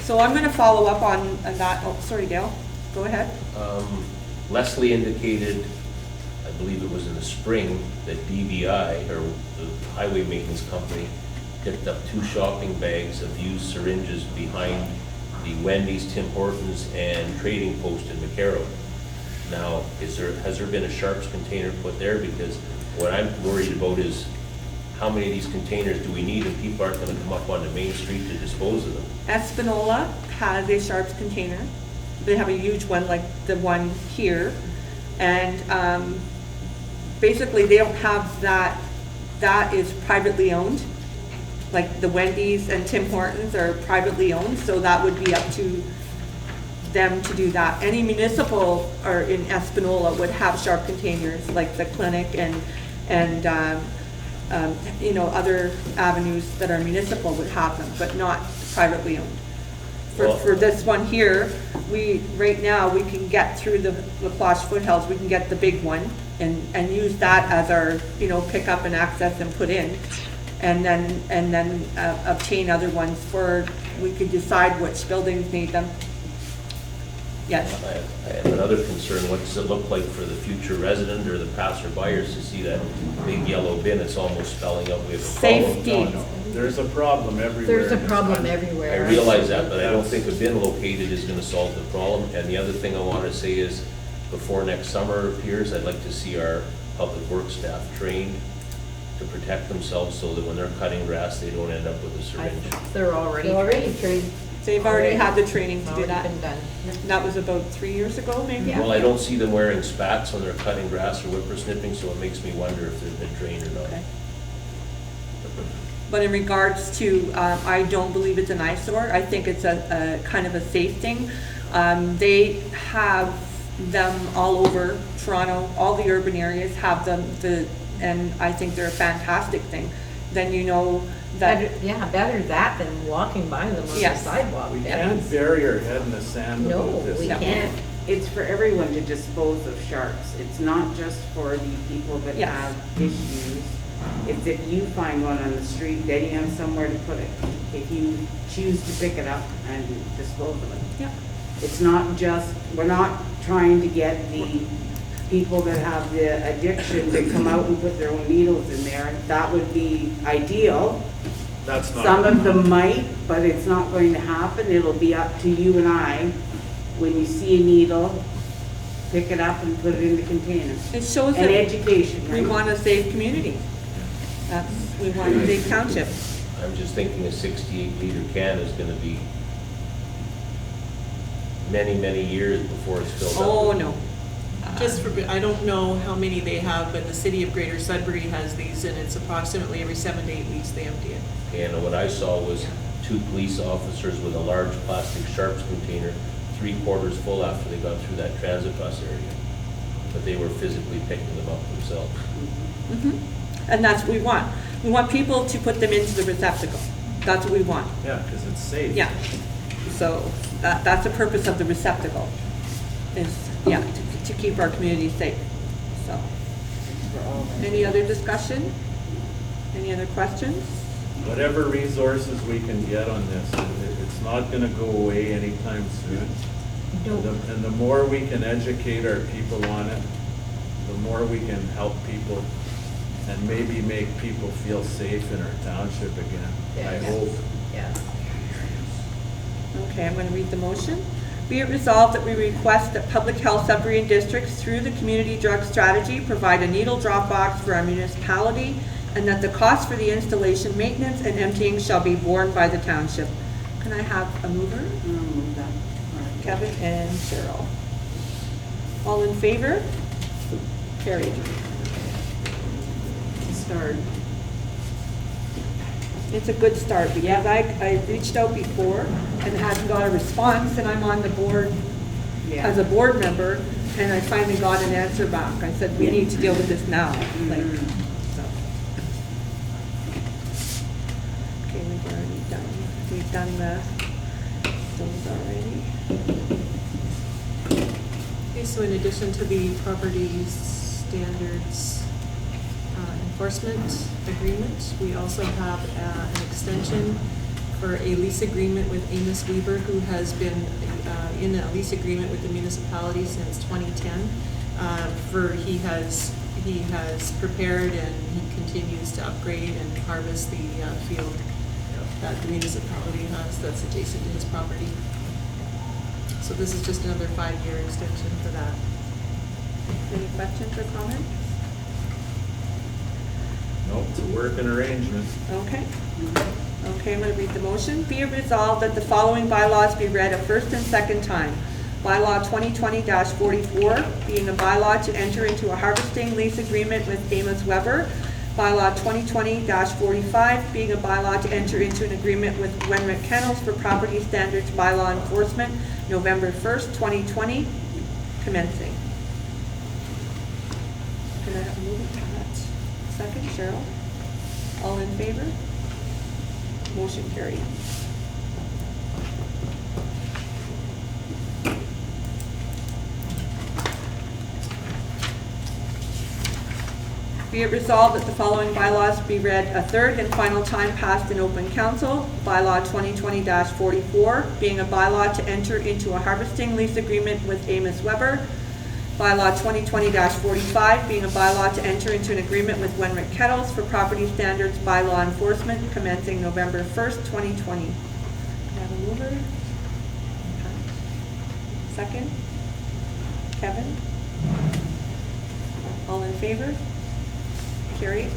[SPEAKER 2] So I'm gonna follow up on that. Oh, sorry, Dale. Go ahead.
[SPEAKER 7] Leslie indicated, I believe it was in the spring, that DVI, or the Highway Maintenance Company, picked up 2 shopping bags of used syringes behind the Wendy's, Tim Hortons, and Trading Post in McCarroll. Now, has there been a Sharps container put there? Because what I'm worried about is how many of these containers do we need, and people aren't gonna come up onto Main Street to dispose of them.
[SPEAKER 2] Espanola has a Sharps container. They have a huge one like the one here. And basically, they don't have that. That is privately owned. Like the Wendy's and Tim Hortons are privately owned, so that would be up to them to do that. Any municipal or in Espanola would have Sharp containers, like the clinic and you know, other avenues that are municipal would have them, but not privately owned. For this one here, right now, we can get through the Quash Foothills, we can get the big one and use that as our, you know, pick up and access and put in. And then obtain other ones we could decide which buildings need them. Yes.
[SPEAKER 7] I have another concern. What does it look like for the future resident or the passerbyers to see that big yellow bin? It's almost spelling out we have a problem.
[SPEAKER 2] Safety.
[SPEAKER 1] No, there's a problem everywhere.
[SPEAKER 6] There's a problem
[SPEAKER 7] I
[SPEAKER 6] everywhere.
[SPEAKER 7] realize that, but I don't think a bin located is gonna solve the problem. And the other thing I wanna say is, before next summer appears, I'd like to see our public works staff trained to protect themselves so that when they're cutting grass, they don't end up with a syringe.
[SPEAKER 6] They're already
[SPEAKER 11] They're already
[SPEAKER 6] trained.
[SPEAKER 11] trained.
[SPEAKER 2] They've already had the training to do
[SPEAKER 6] Already
[SPEAKER 2] that.
[SPEAKER 6] been done.
[SPEAKER 2] That was about 3 years ago, maybe?
[SPEAKER 6] Yeah.
[SPEAKER 7] Well, I don't see them wearing spats when they're cutting grass or whippersnipping, so it makes me wonder if they've been trained or not.
[SPEAKER 2] Okay. But in regards to, I don't believe it's an eyesore. I think it's a kind of a safe thing. They have them all over Toronto, all the urban areas have them, and I think they're a fantastic thing. Then you know that,
[SPEAKER 6] Better that than walking by them on the
[SPEAKER 2] Yes.
[SPEAKER 6] sidewalk.
[SPEAKER 1] We can't bury our head in the sand
[SPEAKER 6] No,
[SPEAKER 1] about this.
[SPEAKER 6] we can't.
[SPEAKER 10] It's for everyone to dispose of sharps. It's not just for the people that
[SPEAKER 2] Yes.
[SPEAKER 10] have issues. It's if you find one on the street, then you have somewhere to put it. If you choose to pick it up and dispose of it.
[SPEAKER 2] yeah.
[SPEAKER 10] It's not just, we're not trying to get the people that have the addiction to come out and put their own needles in there. That would be ideal.
[SPEAKER 1] That's not.
[SPEAKER 10] Some of them might, but it's not going to happen. It'll be up to you and I when you see a needle, pick it up and put it in the container.
[SPEAKER 2] It shows
[SPEAKER 10] And
[SPEAKER 2] that
[SPEAKER 10] education,
[SPEAKER 2] we
[SPEAKER 10] right?
[SPEAKER 2] want to save community. We want to save township.
[SPEAKER 7] I'm just thinking a 68-liter can is gonna be many, many years before it's filled up.
[SPEAKER 2] Oh, no.
[SPEAKER 4] Just for, I don't know how many they have, but the city of Greater Sudbury has these, and it's approximately every 7 to 8 weeks they empty it.
[SPEAKER 7] And what I saw was 2 police officers with a large plastic sharps container, 3/4 full after they got through that transit bus area. But they were physically picking them up themselves.
[SPEAKER 2] Mhm. And that's what we want. We want people to put them into the receptacle. That's what we want.
[SPEAKER 1] Yeah, because it's safe.
[SPEAKER 2] Yeah. So that's the purpose of the receptacle, is, yeah, to keep our community safe. So, any other discussion? Any other questions?
[SPEAKER 1] Whatever resources we can get on this, it's not gonna go away anytime soon. And the more we can educate our people on it, the more we can help people and maybe make people feel safe in our township again, I hope.
[SPEAKER 6] Yeah.
[SPEAKER 2] Okay, I'm going to read the motion. Be it resolved that we request that Public Health Sudbury Districts, through the Community Drug Strategy, provide a needle drop box for our municipality, and that the cost for the installation, maintenance, and emptying shall be borne by the township. Can I have a mover?
[SPEAKER 10] I'll move that.
[SPEAKER 2] Kevin and Cheryl. All in favor? Carried.
[SPEAKER 10] Start.
[SPEAKER 2] It's a good start, because I reached out before and hadn't got a response, and I'm on the board as a board member, and I finally got an answer back. I said, we need to deal with this now, like, so. Okay, we've done those already.
[SPEAKER 4] Okay, so in addition to the property standards enforcement agreement, we also have an extension for a lease agreement with Amos Weaver, who has been in a lease agreement with the municipality since 2010. He has prepared and he continues to upgrade and harvest the field that the municipality has that's adjacent to his property. So this is just another 5-year extension for that.
[SPEAKER 2] Any questions or comments?
[SPEAKER 1] Nope, it's a working arrangement.
[SPEAKER 2] Okay. Okay, I'm going to read the motion. Be it resolved that the following bylaws be read a first and second time. Bylaw 2020-44, being a bylaw to enter into a harvesting lease agreement with Amos Weber. Bylaw 2020-45, being a bylaw to enter into an agreement with Wenrick Kennels for property standards bylaw enforcement, November 1st, 2020, commencing. Can I have a move to that? Second, Cheryl. All in favor? Motion carried. Be it resolved that the following bylaws be read a third and final time passed in open council. Bylaw 2020-44, being a bylaw to enter into a harvesting lease agreement with Amos Weber. Bylaw 2020-45, being a bylaw to enter into an agreement with Wenrick Kettles for property standards bylaw enforcement, commencing November 1st, 2020. Can I have a mover? Second? Kevin? All in favor? Carried.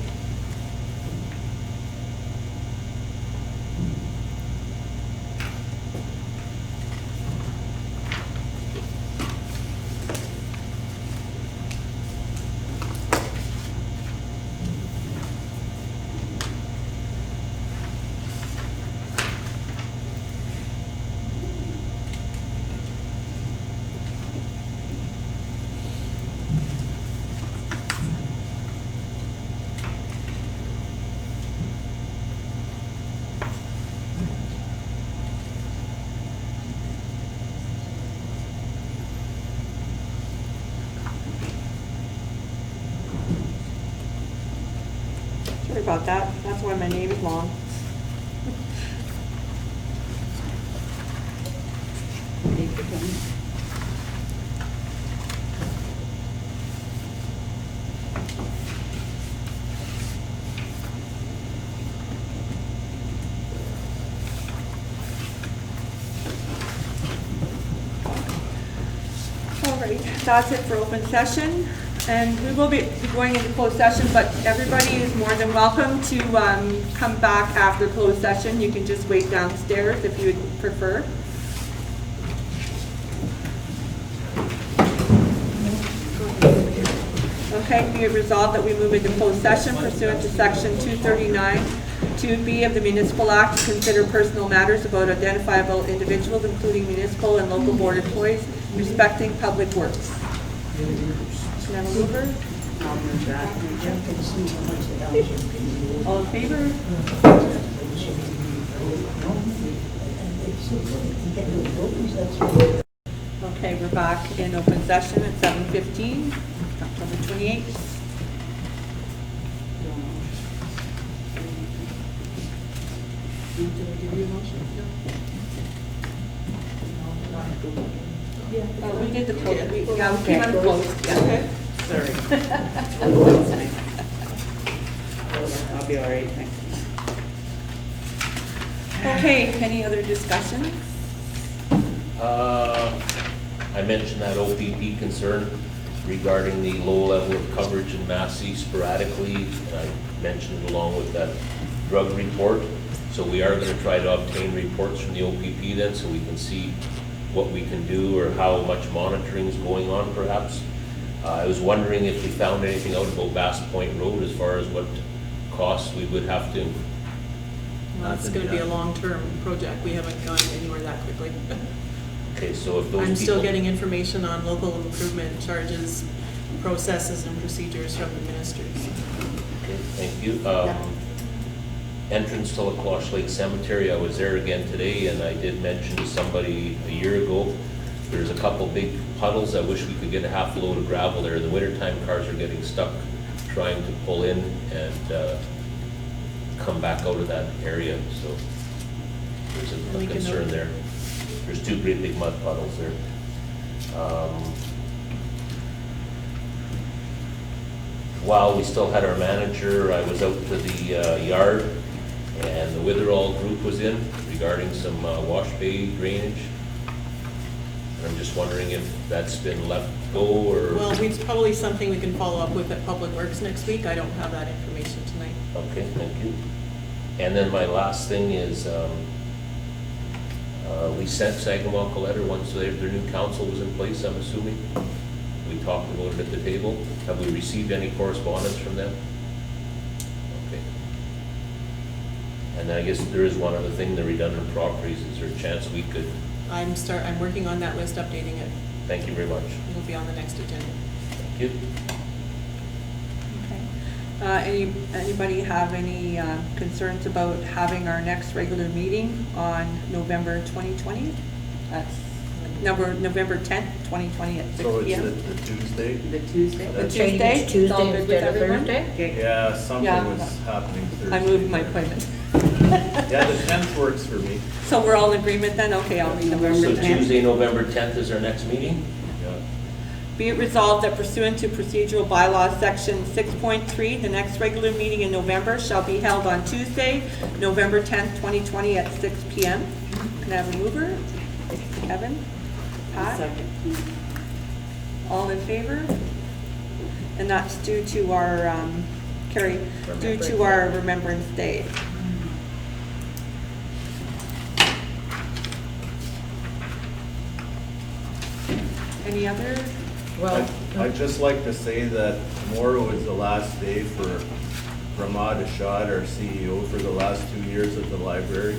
[SPEAKER 2] Sorry about that. That's why my name is long.
[SPEAKER 10] Take the pen.
[SPEAKER 2] right, that's it for open session. And we will be going into closed session, but everybody is more than welcome to come back after closed session. You can just wait downstairs if you would prefer. Okay, be it resolved that we move into closed session pursuant to section 239, 2B of the Municipal Act to consider personal matters about identifiable individuals, including municipal and local board employees, respecting public works. Can I have a mover?
[SPEAKER 10] I'll move that.
[SPEAKER 2] All in favor? Okay, we're back in open session at 7:15, October 28th.
[SPEAKER 4] Did I give you a motion?
[SPEAKER 2] We did the close, we came out of closed, yeah.
[SPEAKER 10] Okay. Sorry. I'll be all right, thanks.
[SPEAKER 2] Okay, any other discussion?
[SPEAKER 7] I mentioned that OPP concern regarding the low level of coverage in Massey sporadically. And I mentioned it along with that drug report. So we are going to try to obtain reports from the OPP then so we can see what we can do or how much monitoring is going on perhaps. I was wondering if we found anything out about Bass Point Road as far as what costs we would have to.
[SPEAKER 4] Well, it's going to be a long-term project. We haven't gone anywhere that quickly.
[SPEAKER 7] Okay, so if those
[SPEAKER 4] I'm still
[SPEAKER 7] people-
[SPEAKER 4] getting information on local improvement charges, processes, and procedures from the ministers.
[SPEAKER 7] Okay, thank you. Entrance to Lacrosse Lake Cemetery, I was there again today, and I did mention to somebody a year ago, there's a couple big puddles. I wish we could get a half load of gravel there. In the wintertime, cars are getting stuck trying to pull in and come back out of that area, so there's a
[SPEAKER 4] We can
[SPEAKER 7] concern
[SPEAKER 4] note.
[SPEAKER 7] there. There's two great big mud puddles there. While we still had our manager, I was out to the yard, and the Witherall group was in regarding some wash bay drainage. And I'm just wondering if that's been left go or...
[SPEAKER 4] Well, it's probably something we can follow up with at Public Works next week. I don't have that information tonight.
[SPEAKER 7] Okay, thank you. And then my last thing is, we sent Sagamore a letter once their new council was in place, I'm assuming. We talked about it at the table. Have we received any correspondence from them? Okay. And then I guess there is one other thing, the redundant properties. Is there a chance we could?
[SPEAKER 4] I'm working on that list, updating it.
[SPEAKER 7] Thank you very much.
[SPEAKER 4] It'll be on the next agenda.
[SPEAKER 7] Thank you.
[SPEAKER 2] Okay. Anybody have any concerns about having our next regular meeting on November 2020? That's November 10th, 2020 at 6
[SPEAKER 1] So it's
[SPEAKER 2] p.m.
[SPEAKER 1] the Tuesday?
[SPEAKER 10] The Tuesday?
[SPEAKER 2] The
[SPEAKER 6] Change
[SPEAKER 2] Tuesday?
[SPEAKER 6] it to
[SPEAKER 2] It's all
[SPEAKER 6] Tuesday
[SPEAKER 2] good with
[SPEAKER 6] instead of
[SPEAKER 2] everyone?
[SPEAKER 6] Thursday?
[SPEAKER 10] Okay.
[SPEAKER 1] Yeah, something
[SPEAKER 2] Yeah.
[SPEAKER 1] was happening Thursday.
[SPEAKER 2] I moved my appointment.
[SPEAKER 1] Yeah, the 10th works for me.
[SPEAKER 2] So we're all in agreement then? Okay, I'll read
[SPEAKER 10] November
[SPEAKER 7] So
[SPEAKER 2] 10th.
[SPEAKER 7] Tuesday, November 10th is our next meeting?
[SPEAKER 1] Yeah.
[SPEAKER 2] Be it resolved that pursuant to procedural bylaws section 6.3, the next regular meeting in November shall be held on Tuesday, November 10th, 2020 at 6 p.m. Can I have a mover? Kevin? Pat?
[SPEAKER 10] Second.
[SPEAKER 2] All in favor? And that's due to our, Carrie, due to our Remembrance Day. Any other?
[SPEAKER 6] Well,
[SPEAKER 1] I'd just like to say that tomorrow is the last day for Ramad Ashad, our CEO, for the last 2 years at the library.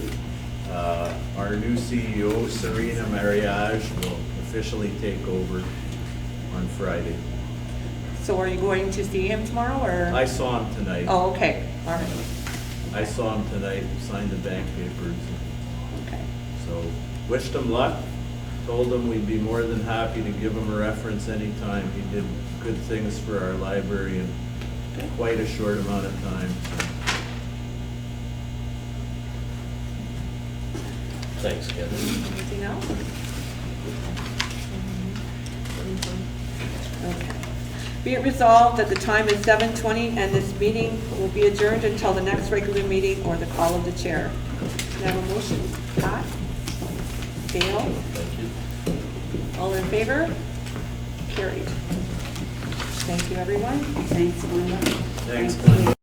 [SPEAKER 1] Our new CEO, Serena Mariage, will officially take over on Friday.
[SPEAKER 2] So are you going to see him tomorrow, or?
[SPEAKER 1] I saw him tonight.
[SPEAKER 2] Oh, okay, all right,
[SPEAKER 1] I saw him tonight, signed the bank papers.
[SPEAKER 2] okay.
[SPEAKER 1] So wished him luck, told him we'd be more than happy to give him a reference anytime. He did good things for our library in quite a short amount of time. So.
[SPEAKER 7] Thanks, Kevin.
[SPEAKER 2] Anything else? Okay. Be it resolved that the time is 7:20 and this meeting will be adjourned until the next regular meeting or the call of the chair. Can I have a motion? Pat? Gail?
[SPEAKER 7] Thank you.
[SPEAKER 2] All in favor? carried. Thank you, everyone.
[SPEAKER 10] Thanks, Linda.
[SPEAKER 1] Thanks, Glenn.